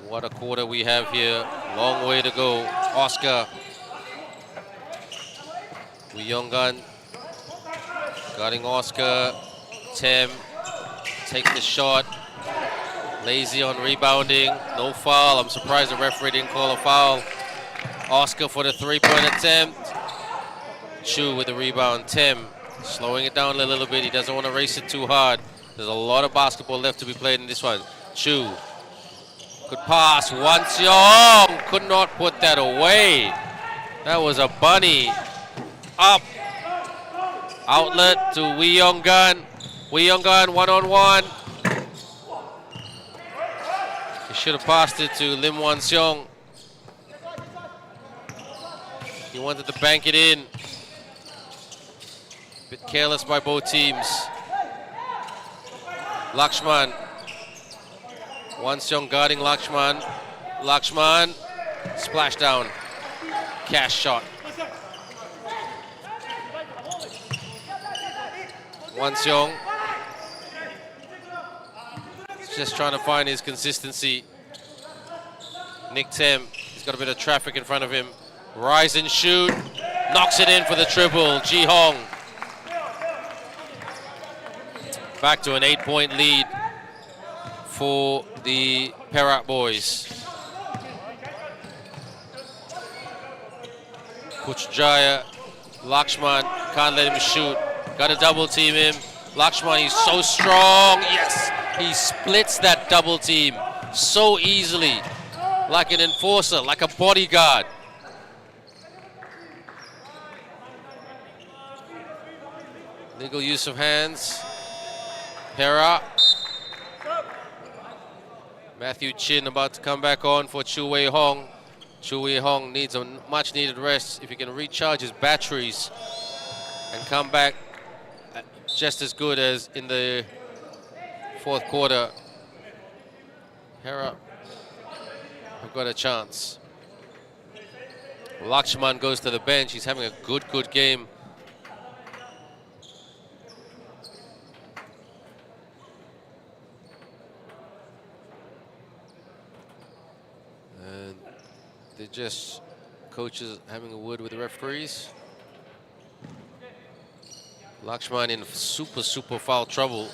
S1: What a quarter we have here. Long way to go. Oscar. Yonggan guarding Oscar. Tem takes the shot. Lazy on rebounding. No foul. I'm surprised the referee didn't call a foul. Oscar for the 3-point attempt. Chu with the rebound. Tem slowing it down a little bit. He doesn't want to race it too hard. There's a lot of basketball left to be played in this one. Chu. Good pass. Wan Seong could not put that away. That was a bunny. Up. Outlet to Wee Yonggan. Wee Yonggan one-on-one. He should have passed it to Lim Wan Seong. He wanted to bank it in. Bit careless by both teams. Lakshman. Wan Seong guarding Lakshman. Lakshman. Splashdown. Cash shot. Wan Seong. Just trying to find his consistency. Nick Tem. He's got a bit of traffic in front of him. Rise and shoot. Knocks it in for the triple. Ji Hong. Back to an 8-point lead for the Perak boys. Putrajaya, Lakshman, can't let him shoot. Got to double team him. Lakshman, he's so strong. Yes, he splits that double team so easily. Like an enforcer, like a bodyguard. Legal use of hands. Perak. Matthew Chin about to come back on for Chu Wei Hong. Chu Wei Hong needs a much needed rest. If he can recharge his batteries and come back just as good as in the fourth quarter, Perak have got a chance. Lakshman goes to the bench. He's having a good game. And they just coaches having a word with the referees. Lakshman in super foul trouble,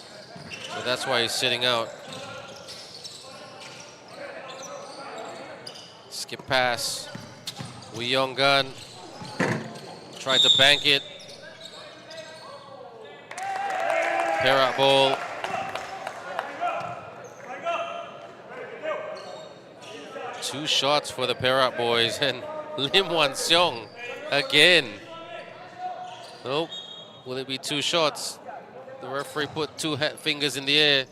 S1: so that's why he's sitting out. Skip pass. Wee Yong Gun tried to bank it. Perak ball. Two shots for the Perak boys, and Lim Wan Seong again. Nope. Will it be two shots? The referee put two fingers in the air.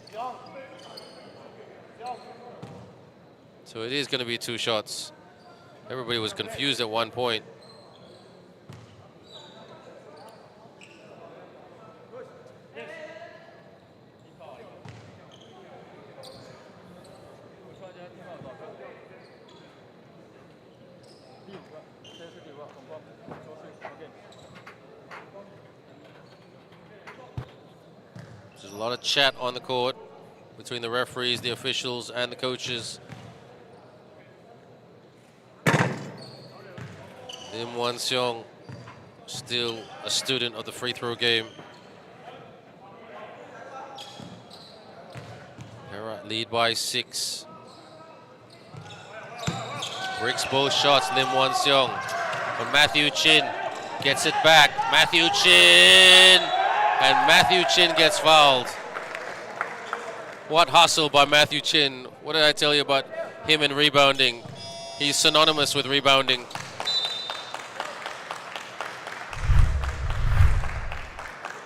S1: So it is going to be two shots. Everybody was confused at one point. There's a lot of chat on the court between the referees, the officials, and the coaches. Lim Wan Seong, still a student of the free throw game. Perak lead by 6. Bricks both shots, Lim Wan Seong. But Matthew Chin gets it back. Matthew Chin! And Matthew Chin gets fouled. What hustle by Matthew Chin. What did I tell you about him and rebounding? He's synonymous with rebounding.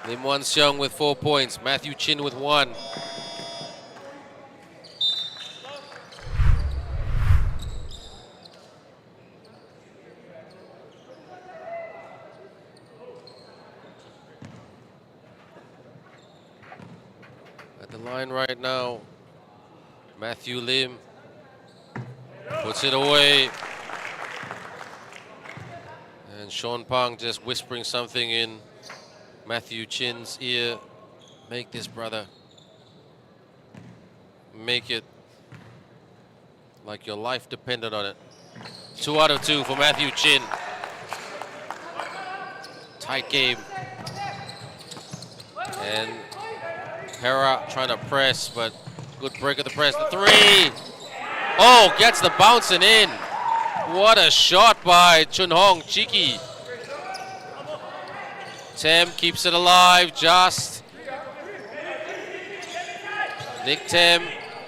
S1: Lim Wan Seong with 4 points. Matthew Chin with 1. At the line right now, Matthew Lim puts it away. And Sean Pang just whispering something in Matthew Chin's ear. Make this, brother. Make it like your life depended on it. 2 out of 2 for Matthew Chin. Tight game. And Perak trying to press, but good break of the press. The 3! Oh, gets the bouncing in. What a shot by Chun Hong, cheeky. Tem keeps it alive, just. Nick Tem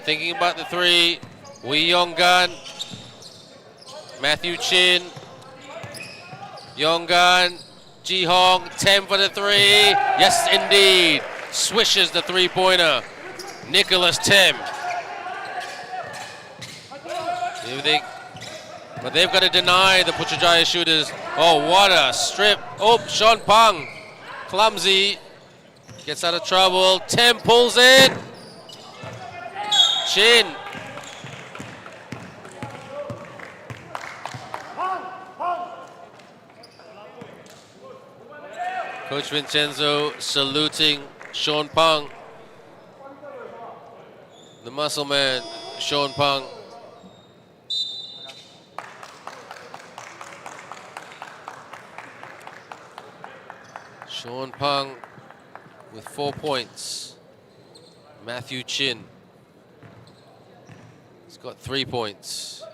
S1: thinking about the 3. Wee Yong Gun. Matthew Chin. Yong Gun. Ji Hong. Tem for the 3. Yes, indeed. Swishes the 3-pointer. Nicholas Tem. But they've got to deny the Putrajaya shooters. Oh, what a strip. Oh, Sean Pang. Clumsy. Gets out of trouble. Tem pulls it. Chin. Coach Vincenzo saluting Sean Pang. The muscle man, Sean Pang. Sean Pang with 4 points. Matthew Chin. He's got 3 points.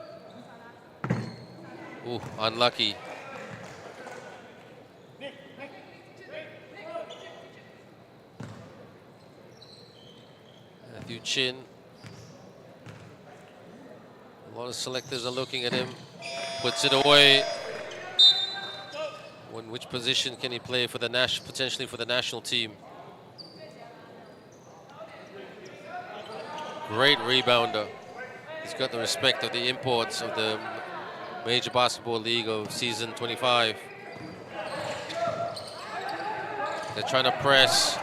S1: Ooh, unlucky. Matthew Chin. A lot of selectors are looking at him. Puts it away. Which position can he play for the potentially for the national team? Great rebounder. He's got the respect of the imports of the Major Basketball League of season 25. They're trying to press.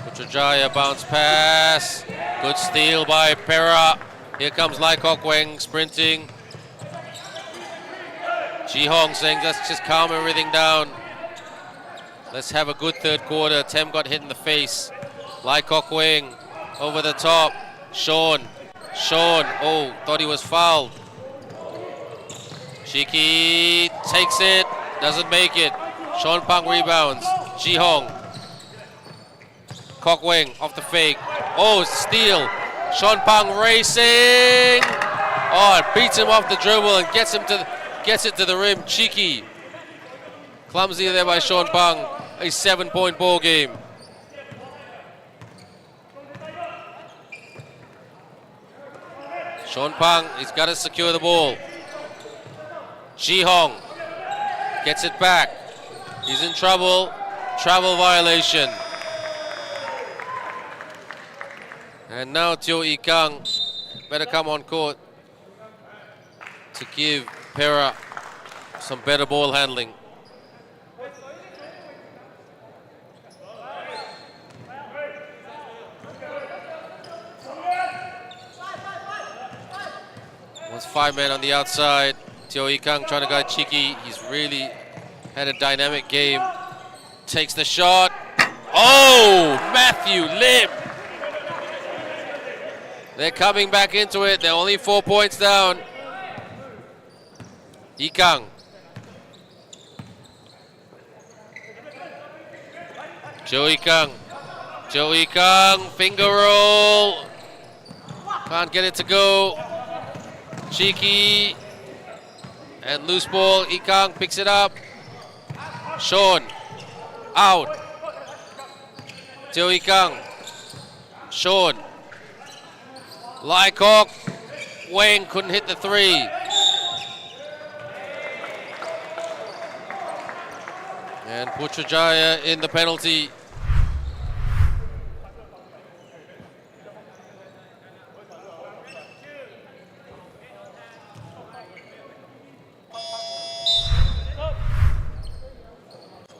S1: Putrajaya bounce pass. Good steal by Perak. Here comes Lai Kok Weng sprinting. Ji Hong saying let's just calm everything down. Let's have a good third quarter. Tem got hit in the face. Lai Kok Weng over the top. Sean. Oh, thought he was fouled. Cheeky takes it, doesn't make it. Sean Pang rebounds. Ji Hong. Kok Weng off the fake. Oh, steal. Sean Pang racing. Oh, it beats him off the dribble and gets it to the rim. Cheeky. Clumsy there by Sean Pang. A 7-point ball game. Sean Pang, he's got to secure the ball. Ji Hong gets it back. He's in trouble. Travel violation. And now Teo Ee Kang better come on court to give Perak some better ball handling. Once 5 men on the outside. Teo Ee Kang trying to guide Cheeky. He's really had a dynamic game. Takes the shot. Oh, Matthew Lim. They're coming back into it. They're only 4 points down. Ee Kang. Teo Ee Kang. Teo Ee Kang, finger roll. Can't get it to go. Cheeky. And loose ball. Ee Kang picks it up. Sean. Out. Teo Ee Kang. Sean. Kok Weng couldn't hit the three. And Putrajaya in the penalty.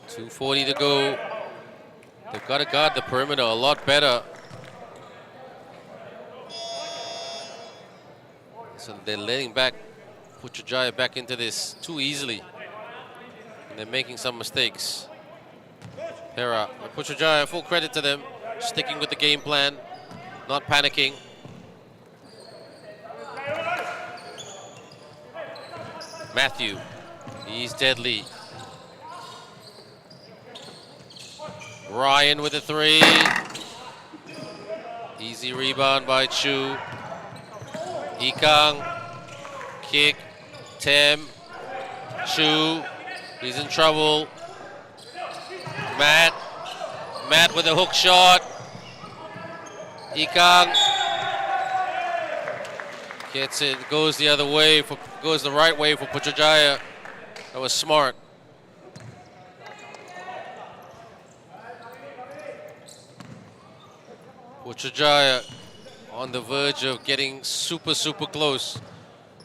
S1: .240 to go. They've got to guard the perimeter a lot better. So they're letting Putrajaya back into this too easily. And they're making some mistakes. Perak. Putrajaya, full credit to them. Sticking with the game plan. Not panicking. Matthew. He's deadly. Ryan with a three. Easy rebound by Chu. Ee Kang, kick, Tem, Chu, he's in trouble. Matt with a hook shot. Ee Kang gets it, goes the other way, goes the right way for Putrajaya. That was smart. Putrajaya on the verge of getting super close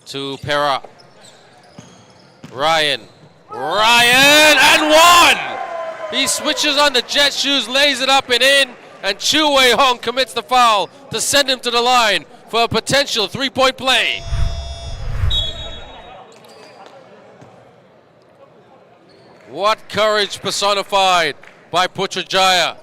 S1: to Perak. Ryan, and one! He switches on the jet shoes, lays it up and in, and Chu Wei Hong commits the foul to send him to the line for a potential 3-point play. What courage personified by Putrajaya.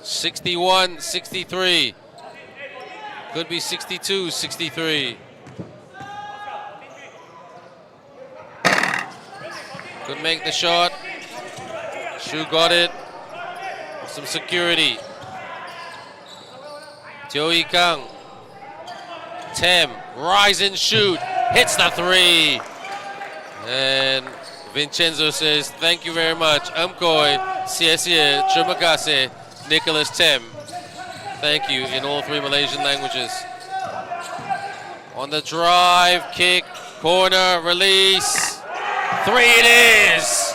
S1: 61-63. Could be 62-63. Could make the shot. Shu got it. Some security. Teo Ee Kang. Tem. Rise and shoot. Hits the three. And Vincenzo says, thank you very much. Amkoy. Sia. Terima kasih. Nicholas Tem. Thank you in all 3 Malaysian languages. On the drive, kick, corner, release. 3 it is.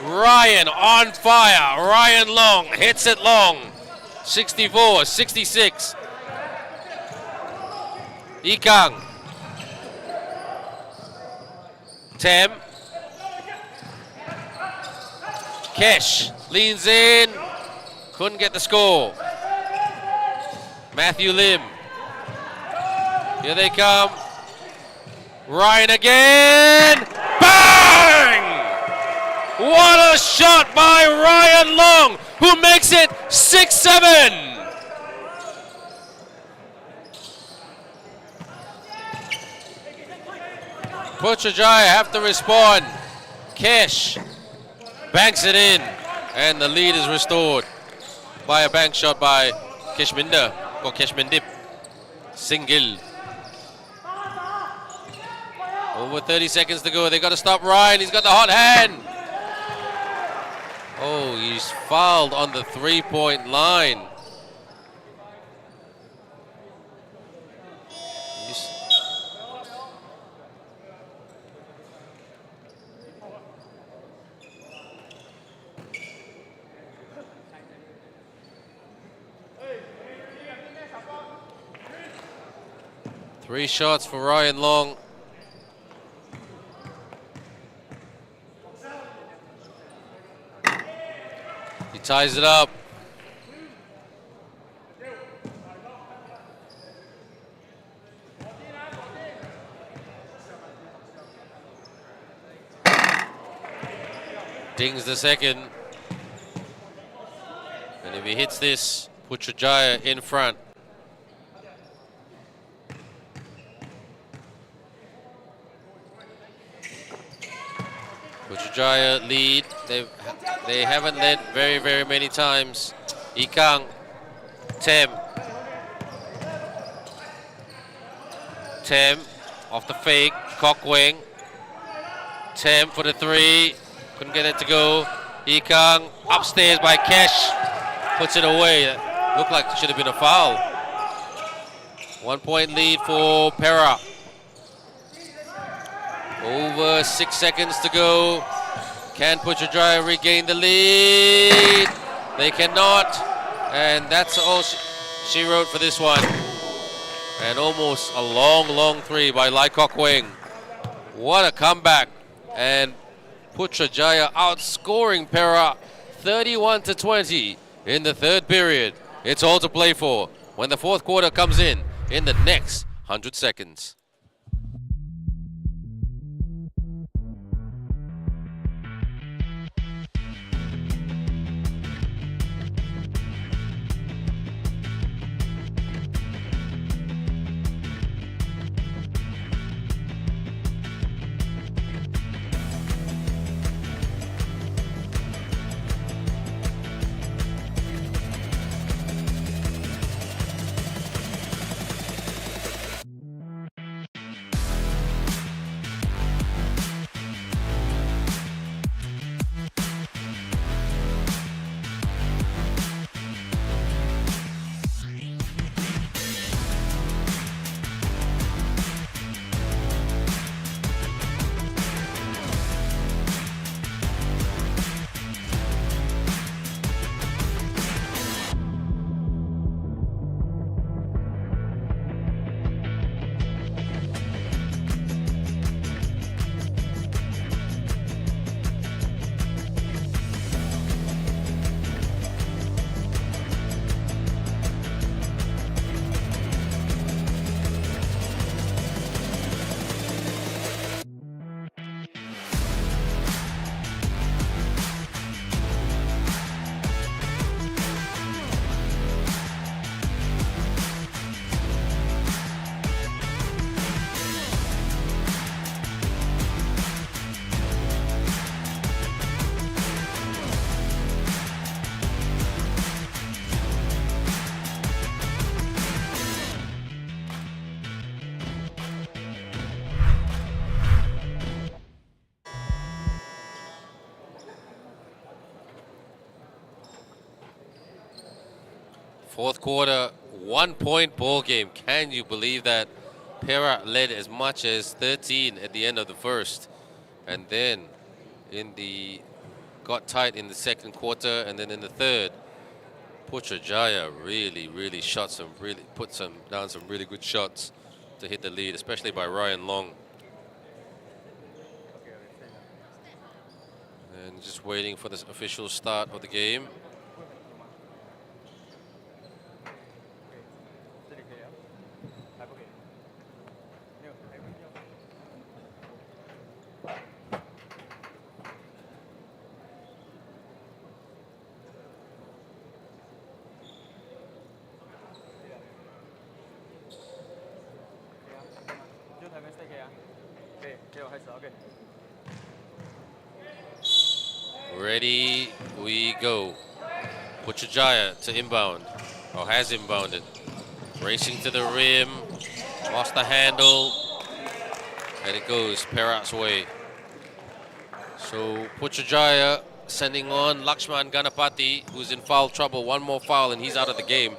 S1: Ryan on fire. Ryan Long hits it long. 64-66. Ee Kang. Tem. Kesh leans in. Couldn't get the score. Matthew Lim. Here they come. Ryan again. Bang! What a shot by Ryan Long. who makes it 6-7. Putrajaya have to respond. Kesh banks it in, and the lead is restored by a bank shot by Keshminder, or Keshmindip. Single. Over 30 seconds to go. They got to stop Ryan. He's got the hot hand. Oh, he's fouled on the 3-point line. 3 shots for Ryan Long. He ties it up. Dings the second. And if he hits this, Putrajaya in front. Putrajaya lead. They haven't led very many times. Ikang, Tem off the fake, Kokweng. Tem for the 3, couldn't get it to go. Ikang upstairs by Kesh, puts it away. That looked like it should have been a foul. 1-point lead for Perak. Over 6 seconds to go. Can Putrajaya regain the lead? They cannot. And that's all she wrote for this one. And almost a long 3 by Lai Kokweng. What a comeback. And Putrajaya outscoring Perak 31-20 in the 3rd period. It's all to play for when the 4th quarter comes in the next 100 seconds. Fourth quarter, 1-point ball game. Can you believe that? Perak led as much as 13 at the end of the first, and then got tight in the second quarter, and then in the third, Putrajaya really put down some really good shots to hit the lead, especially by Ryan Long. And just waiting for the official start of the game. Ready, we go. Putrajaya to inbound, or has inbounded. Racing to the rim, lost the handle, and it goes Perak's way. So Putrajaya sending on Lakshman Ganapati, who's in foul trouble. One more foul and he's out of the game.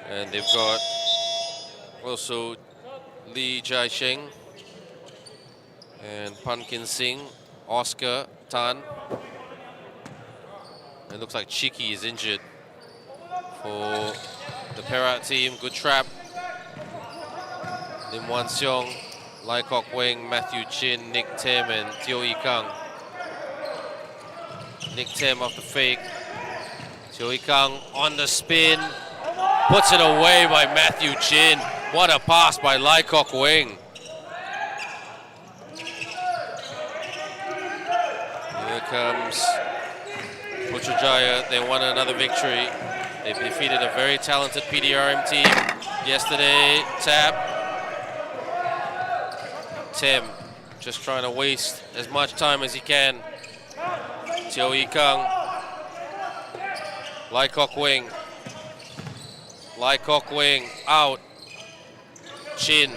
S1: And they've got also Lee Jai Sheng and Pankin Singh, Oscar Tan. It looks like Chiki is injured for the Perak team. Good trap. Lim Wan Seong, Lai Kok Weng, Matthew Chin, Nick Tim, and Teo Ee Kang. Nick Tim off the fake. Teo Ee Kang on the spin. Puts it away by Matthew Chin. What a pass by Lai Kok Weng. Here comes Putrajaya. They won another victory. They defeated a very talented PDRM team yesterday. Tap. Tim just trying to waste as much time as he can. Teo Ee Kang. Lai Kok Weng. Lai Kok Weng out. Chin.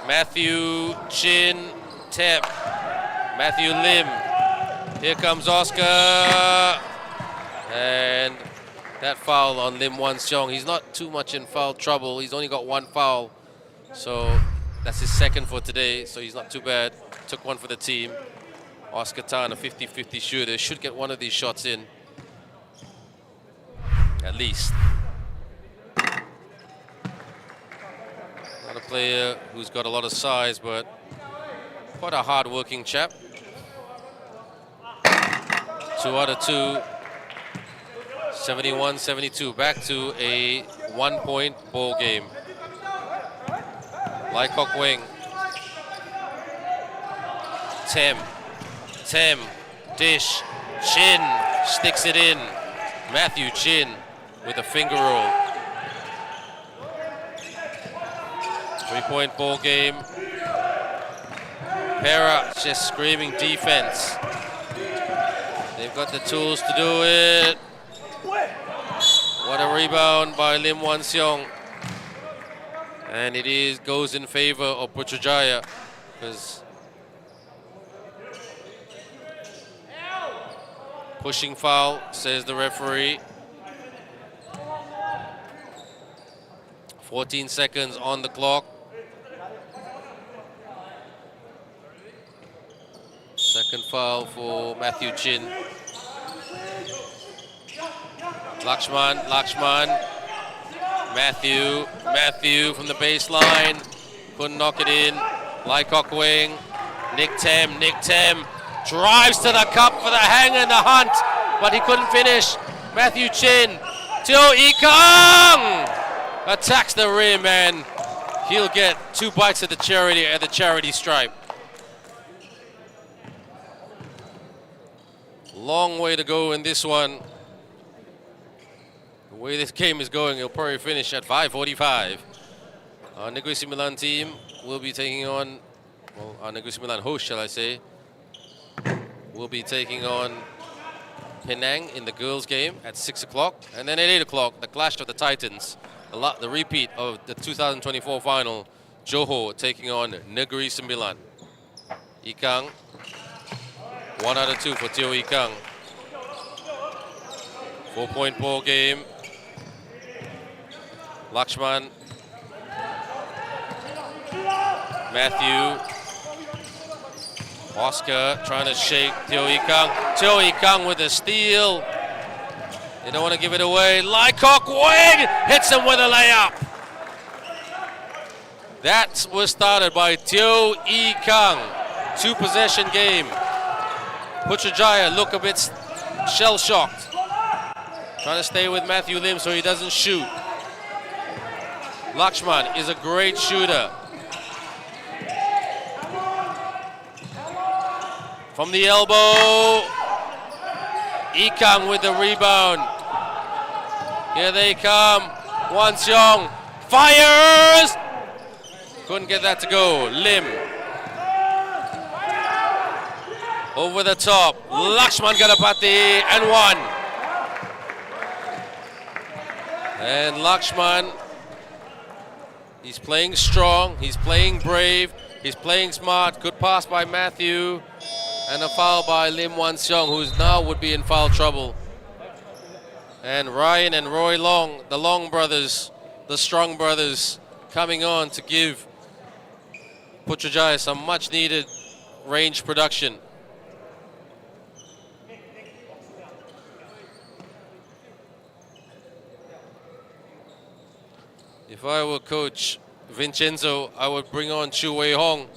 S1: Matthew Chin. Tap. Matthew Lim. Here comes Oscar. And that foul on Lim Wan Seong. He's not too much in foul trouble. He's only got one foul. So that's his second for today. So he's not too bad. Took one for the team. Oscar Tan, a 50-50 shooter. Should get one of these shots in. At least. Not a player who's got a lot of size, but quite a hard-working chap. 2 out of 2. 71-72. Back to a 1-point ball game. Lai Kok Weng. Tem. Dish. Chin. Sticks it in. Matthew Chin with a finger roll. 3-point ball game. Perak just screaming defense. They've got the tools to do it. What a rebound by Lim Wan Seong. And it goes in favor of Putrajaya because pushing foul, says the referee. 14 seconds on the clock. Second foul for Matthew Chin. Lakshman. Matthew from the baseline. Couldn't knock it in. Lai Kok Weng. Nick Tem drives to the cup for the hang and the hunt, but he couldn't finish. Matthew Chin. Teo Ee Kang attacks the rim and he'll get 2 bites at the charity stripe. Long way to go in this one. The way this game is going, it'll probably finish at 5:45. Our Negeri Sembilan team will be taking on, well, our Negeri Sembilan host, shall I say, will be taking on Penang in the girls' game at 6 o'clock. And then at 8 o'clock, the clash of the Titans, the repeat of the 2024 final, Johor taking on Negeri Sembilan. Ee Kang. 1 out of 2 for Teo Ee Kang. 4-point ball game. Lakshman. Matthew. Oscar trying to shake Teo Ee Kang. Teo Ee Kang with a steal. They don't want to give it away. Lai Kok Weng hits him with a layup. That was started by Teo Ee Kang. 2-possession game. Putrajaya look a bit shell-shocked. Trying to stay with Matthew Lim so he doesn't shoot. Lakshman is a great shooter. From the elbow. Ee Kang with the rebound. Here they come. Wan Seong fires. Couldn't get that to go. Lim. Over the top. Lakshman Ganapati and one. And Lakshman, he's playing strong, he's playing brave, he's playing smart. Good pass by Matthew. And a foul by Lim Wan Seong, who now would be in foul trouble. And Ryan and Roy Long, the Long brothers, the Strong brothers, coming on to give Putrajaya some much needed range production. If I were coach Vincenzo, I would bring on Chu Wei Hong.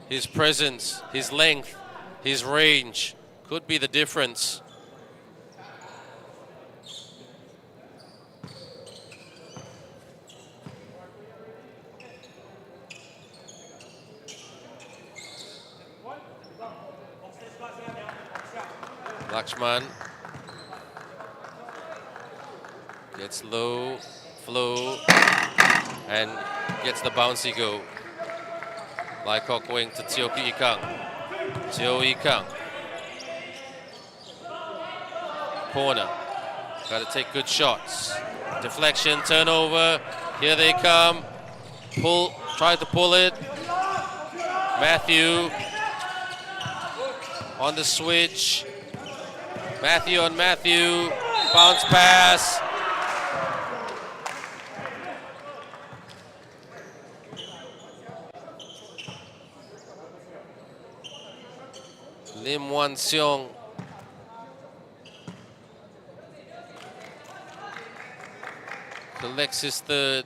S1: His presence, his length, his range could be the difference. Lakshman gets low, flow, and gets the bouncy go. Lai Kok Wing to Teo Ki Kang. Teo Yi Kang. Corner. Got to take good shots. Deflection, turnover. Here they come. Pull, try to pull it. Matthew on the switch. Matthew on Matthew. Bounce pass. Lim Wan Seong collects his third.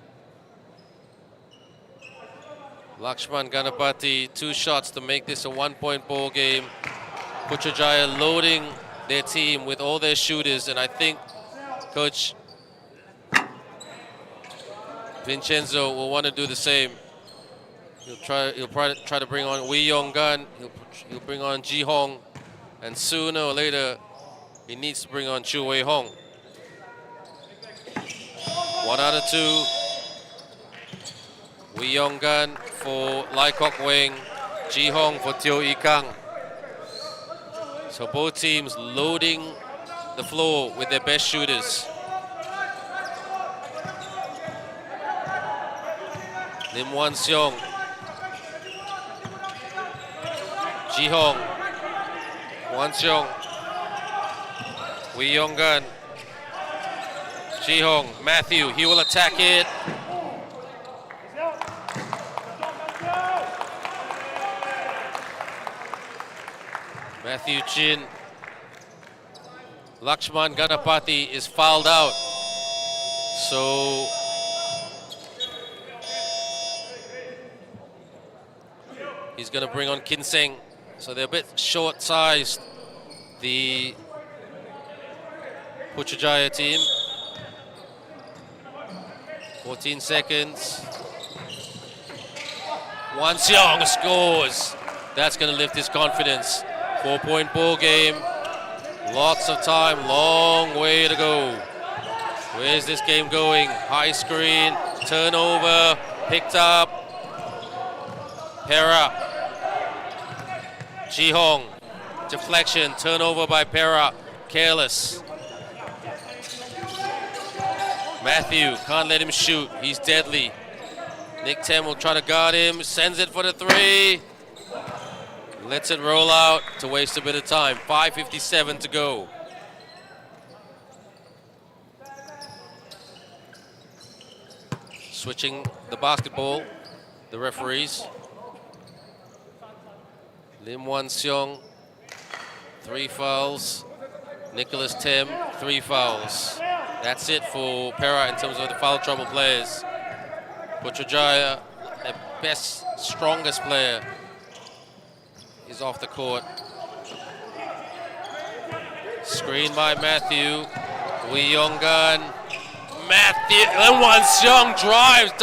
S1: Lakshman Ganapati, 2 shots to make this a 1-point ball game. Putrajaya loading their team with all their shooters, and I think Coach Vincenzo will want to do the same. He'll probably try to bring on Wee Yong Gun. He'll bring on Ji Hong, and sooner or later he needs to bring on Chu Wei Hong. 1 out of 2. Wee Yong Gun for Lai Kok Wing, Ji Hong for Teo Yi Kang. So both teams loading the floor with their best shooters. Lim Wan Seong, Ji Hong, Wan Seong, Wee Yong Gun, Ji Hong, Matthew, he will attack it. Matthew Chin. Lakshman Ganapati is fouled out. So he's going to bring on Kinseng. So they're a bit short-sized, the Putrajaya team. 14 seconds. Wan Seong scores. That's going to lift his confidence. 4-point ball game. Lots of time, long way to go. Where's this game going? High screen, turnover, picked up. Perak. Ji Hong, deflection, turnover by Perak. Careless. Matthew, can't let him shoot. He's deadly. Nick Tem will try to guard him, sends it for the 3. Lets it roll out to waste a bit of time. 5:57 to go. Switching the basketball, the referees. Lim Wan Seong, 3 fouls. Nicholas Tem, 3 fouls. That's it for Perak in terms of the foul trouble players. Putrajaya, their best, strongest player, is off the court. Screen by Matthew. Wee Yong Gun. Matthew, Lim Wan Seong drives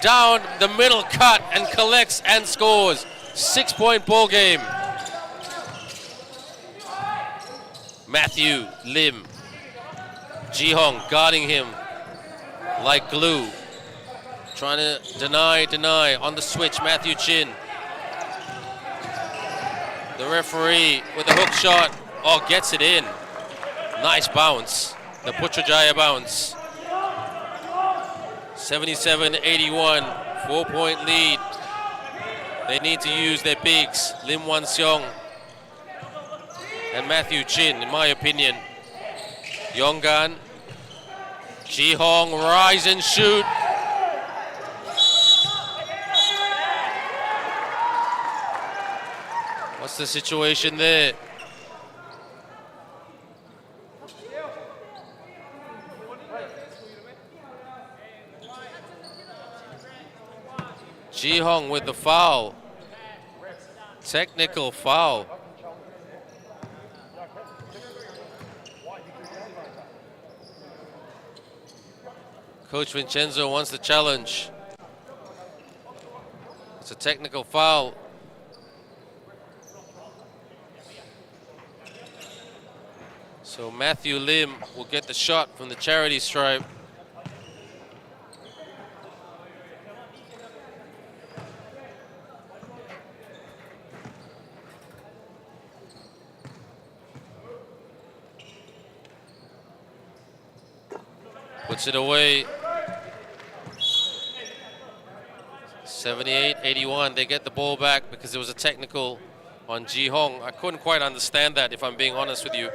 S1: down the middle cut and collects and scores. 6-point ball game. Matthew, Lim. Ji Hong guarding him like glue. Trying to deny. On the switch, Matthew Chin. The referee with the hook shot. Oh, gets it in. Nice bounce. The Putrajaya bounce. 77-81. 4-point lead. They need to use their bigs. Lim Wan Seong and Matthew Chin, in my opinion. Yonggan. Ji Hong, rise and shoot. What's the situation there? Ji Hong with the foul. Technical foul. Coach Vincenzo wants the challenge. It's a technical foul. So Matthew Lim will get the shot from the charity stripe. Puts it away. 78-81. They get the ball back because there was a technical on Ji Hong. I couldn't quite understand that, if I'm being honest with you.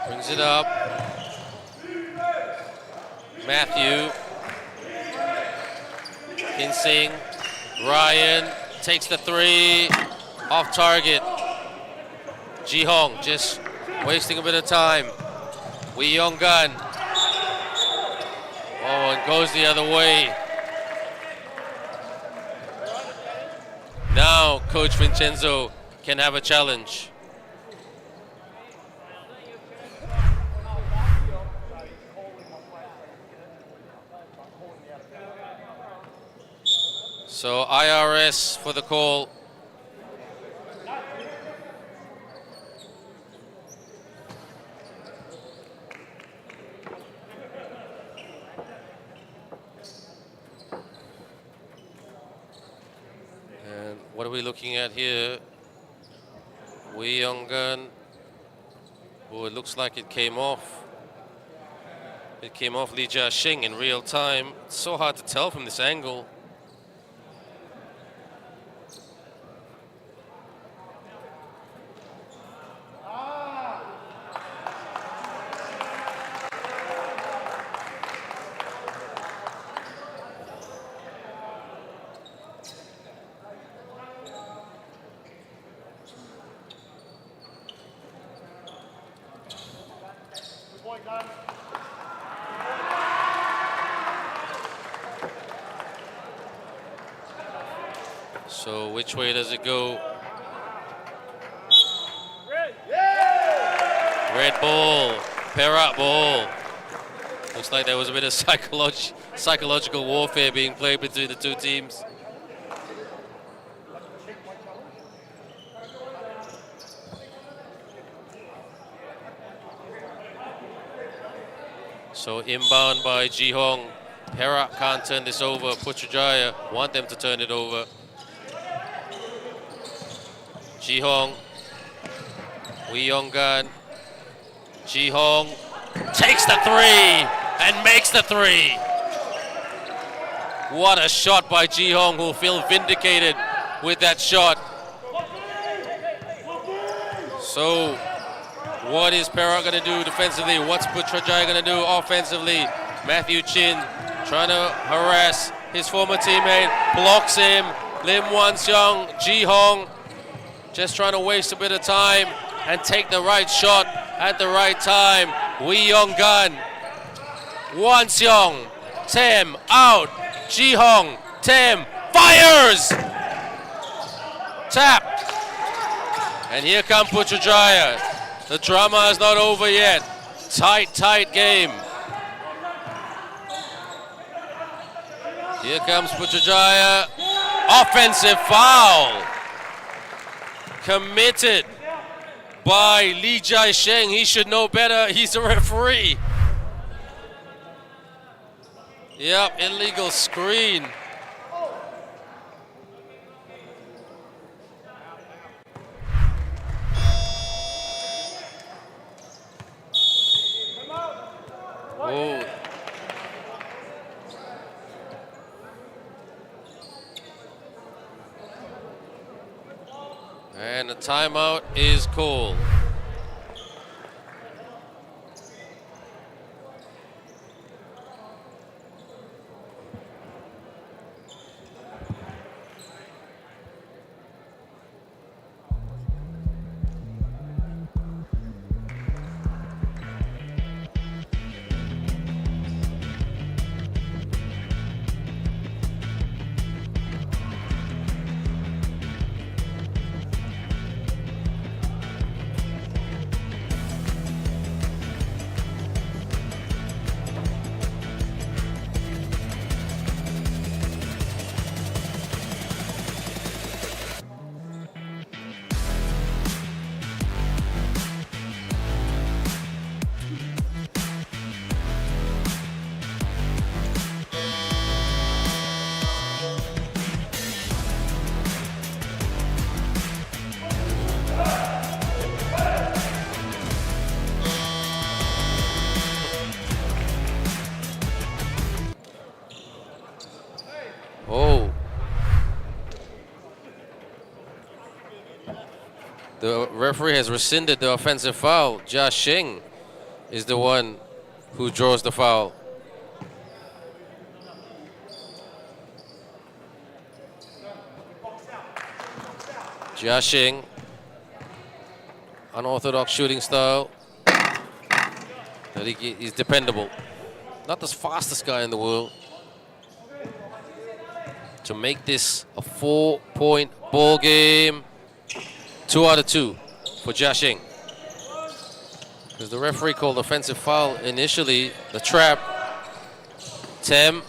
S1: Brings it up. Matthew. Kinsing. Ryan takes the three. Off target. Ji Hong just wasting a bit of time. Wee Yong Gun. Oh, and goes the other way. Now Coach Vincenzo can have a challenge. So IRS for the call. And what are we looking at here? Wee Yong Gun. Oh, it looks like it came off. It came off Li Jia Xing in real time. It's so hard to tell from this angle. So which way does it go? Red ball, Perak ball. Looks like there was a bit of psychological warfare being played between the two teams. So inbound by Ji Hong. Perak can't turn this over. Putrajaya want them to turn it over. Ji Hong. Wee Yong Gun. Ji Hong takes the three and makes the three. What a shot by Ji Hong, who'll feel vindicated with that shot. So what is Perak going to do defensively? What's Putrajaya going to do offensively? Matthew Chin trying to harass his former teammate, blocks him. Lim Wan Seong, Ji Hong just trying to waste a bit of time and take the right shot at the right time. Wee Yong Gun. Wan Seong. Tem out. Ji Hong. Tem fires. Tap. And here come Putrajaya. The drama is not over yet. Tight game. Here comes Putrajaya. Offensive foul. Committed by Lee Jai-sheng. He should know better. He's the referee. Yep, illegal screen. Oh. And the timeout is called. Oh. The referee has rescinded the offensive foul. Jia Sheng is the one who draws the foul. Jia Sheng, unorthodox shooting style. He's dependable. Not the fastest guy in the world. To make this a 4-point ball game. 2 out of 2 for Jia Sheng. Because the referee called offensive foul initially, the trap. Tem.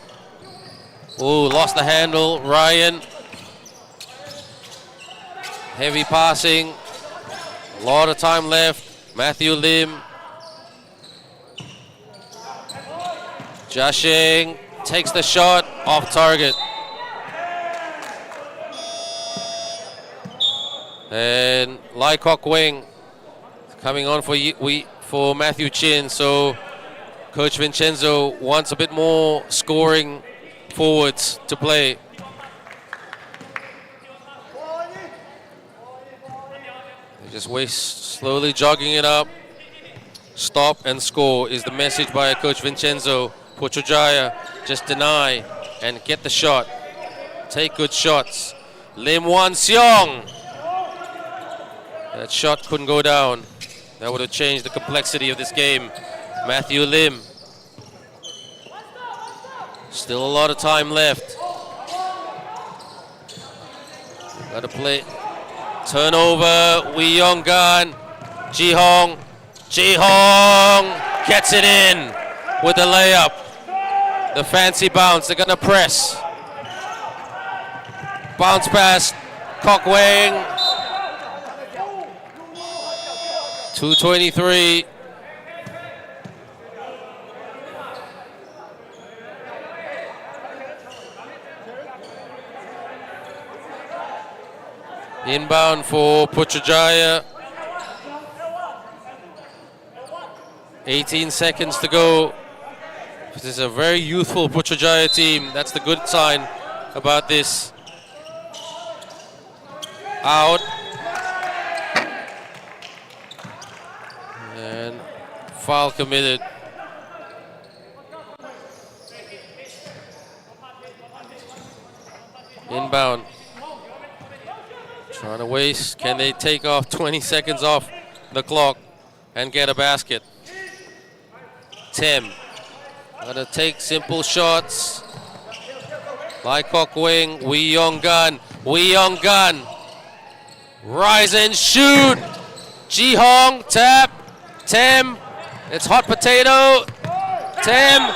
S1: Oh, lost the handle. Ryan. Heavy passing. A lot of time left. Matthew Lim. Jia Sheng takes the shot off target. And Lai Kok Wing coming on for Matthew Chin. So Coach Vincenzo wants a bit more scoring forwards to play. They just slowly jogging it up. Stop and score is the message by Coach Vincenzo. Putrajaya, just deny and get the shot. Take good shots. Lim Wan Seong. That shot couldn't go down. That would have changed the complexity of this game. Matthew Lim. Still a lot of time left. Got to play. Turnover. Wee Yong Gan. Ji Hong. Ji Hong gets it in with the layup. The fancy bounce. They're going to press. Bounce pass. Kok Wing. 2:23. Inbound for Putrajaya. 18 seconds to go. This is a very youthful Putrajaya team. That's the good sign about this. Out. And foul committed. Inbound. Trying to waste. Can they take off 20 seconds off the clock and get a basket? Tim. Gonna take simple shots. Lai Kok Wing. Wee Yong Gan. Wee Yong Gan. Rise and shoot. Ji Hong. Tap. Tim. It's hot potato. Tim.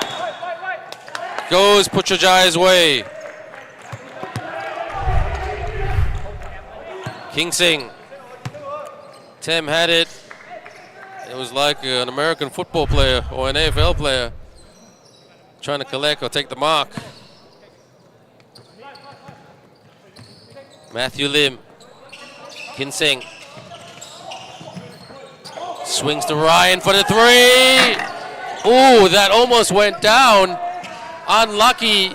S1: Goes Putrajaya's way. King Sing. Tem had it. It was like an American football player or an AFL player trying to collect or take the mark. Matthew Lim. Kinseng. Swings to Ryan for the three. Ooh, that almost went down. Unlucky.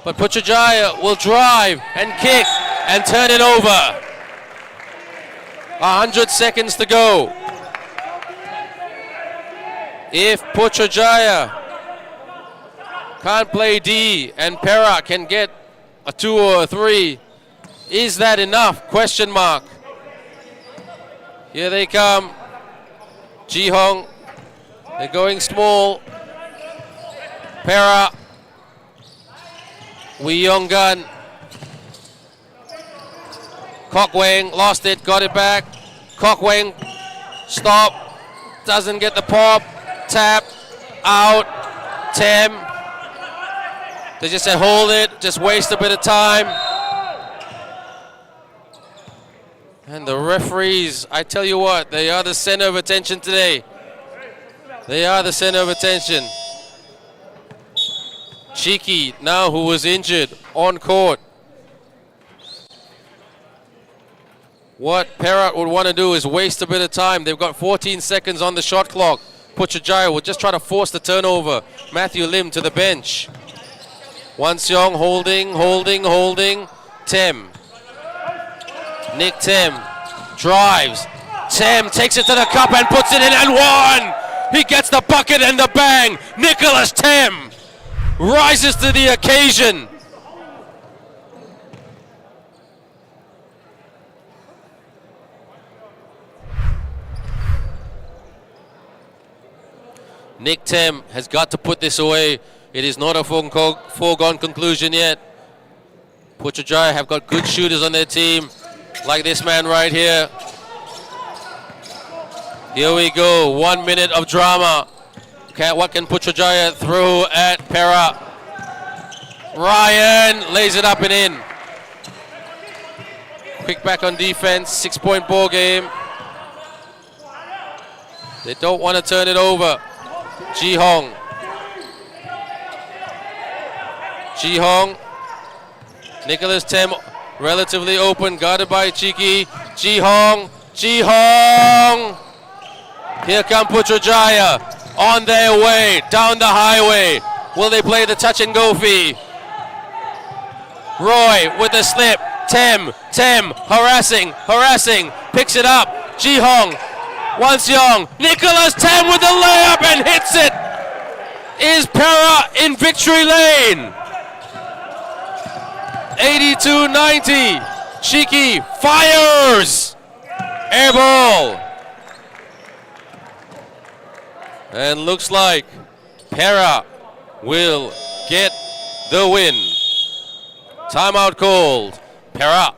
S1: But Putrajaya will drive and kick and turn it over. 100 seconds to go. If Putrajaya can't play D and Perak can get a 2 or a 3, is that enough? Question mark. Here they come. G10. They're going small. Perak. Wee Yong Gun. Kokweng lost it, got it back. Kokweng, stop. Doesn't get the pop. Tap. Out. Tem. They just said hold it, just waste a bit of time. And the referees, I tell you what, they are the center of attention today. They are the center of attention. Cheeky, now who was injured, on court. What Perak would want to do is waste a bit of time. They've got 14 seconds on the shot clock. Putrajaya will just try to force the turnover. Matthew Lim to the bench. Wanseong holding. Tem. Nick Tem drives. Tem takes it to the cup and puts it in and one. He gets the bucket and the bang. Nicholas Tem rises to the occasion. Nick Tem has got to put this away. It is not a foregone conclusion yet. Putrajaya have got good shooters on their team, like this man right here. Here we go, 1 minute of drama. Okay, what can Putrajaya throw at Perak? Ryan lays it up and in. Quick back on defense, 6-point ball game. They don't want to turn it over. G10. Nicholas Tem relatively open, guarded by Cheeky. G10. Here come Putrajaya on their way down the highway. Will they play the touch and go fee? Roy with the slip. Tem harassing, picks it up. G10. Wanseong. Nicholas Tem with the layup and hits it. Is Perak in victory lane? 82-90. Cheeky fires. Air ball. And looks like Perak will get the win. Timeout called. Perak.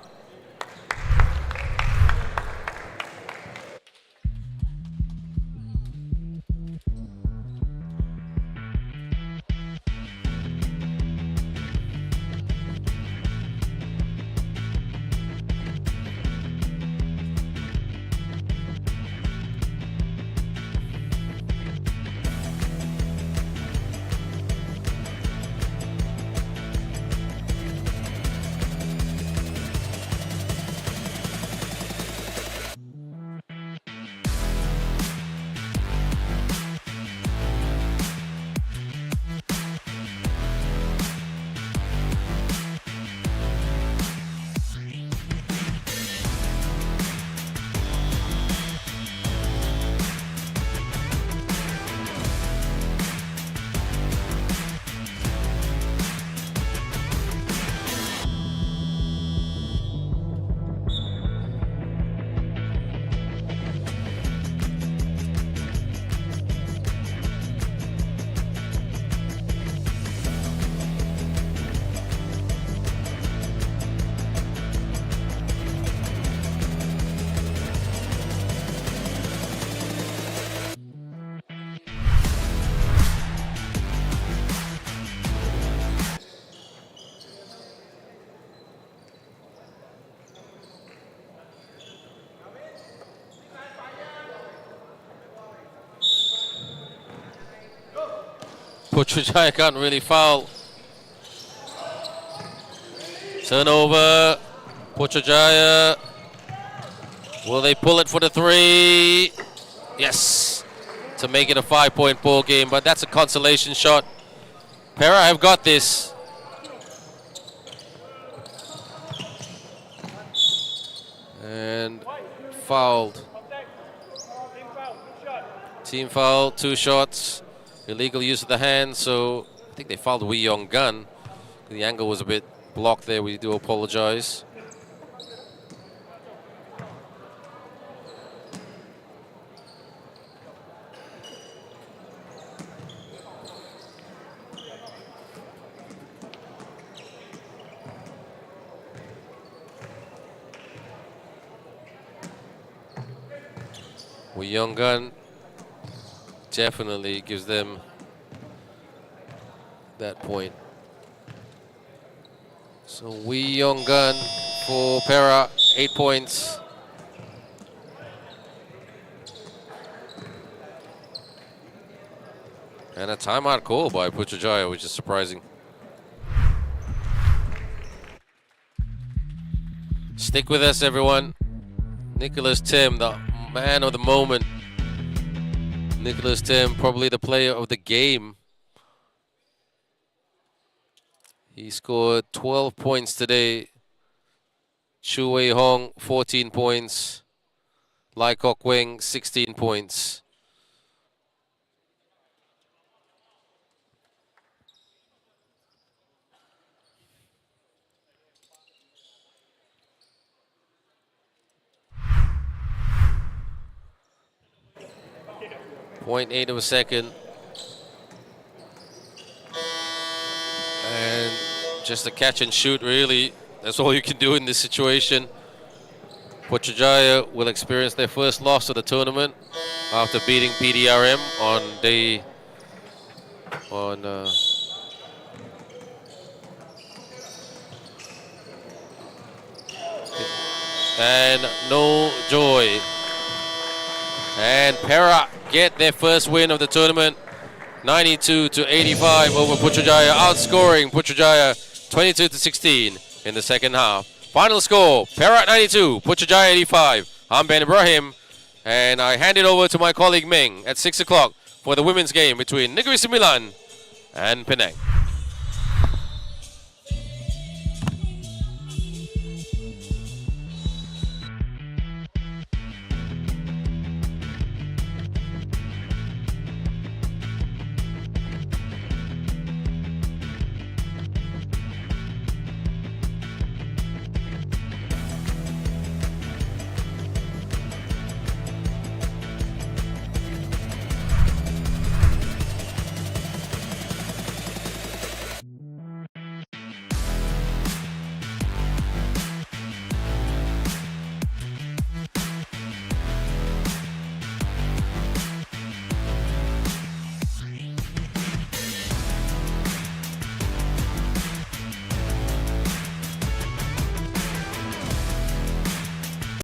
S1: Putrajaya can't really foul. Turnover. Putrajaya. Will they pull it for the 3? Yes. To make it a 5-point ball game, but that's a consolation shot. Perak have got this. And fouled. Team foul, 2 shots. Illegal use of the hand, so I think they fouled Wee Yong Gun. The angle was a bit blocked there. We do apologize. Wee Yong Gun definitely gives them that point. So Wee Yong Gun for Perak, 8 points. And a timeout call by Putrajaya, which is surprising. Stick with us, everyone. Nicholas Tim, the man of the moment. Nicholas Tim, probably the player of the game. He scored 12 points today. Chu Wei Hong, 14 points. Lai Kok Weng, 16 points. .8 of a second. And just a catch and shoot, really. That's all you can do in this situation. Putrajaya will experience their first loss of the tournament after beating PDRM and no joy. And Perak get their first win of the tournament, 92-85 over Putrajaya, outscoring Putrajaya 22-16 in the second half. Final score, Perak 92, Putrajaya 85. I'm Ben Ibrahim, and I hand it over to my colleague Ming at 6 o'clock for the women's game between Negeri Sembilan and Penang.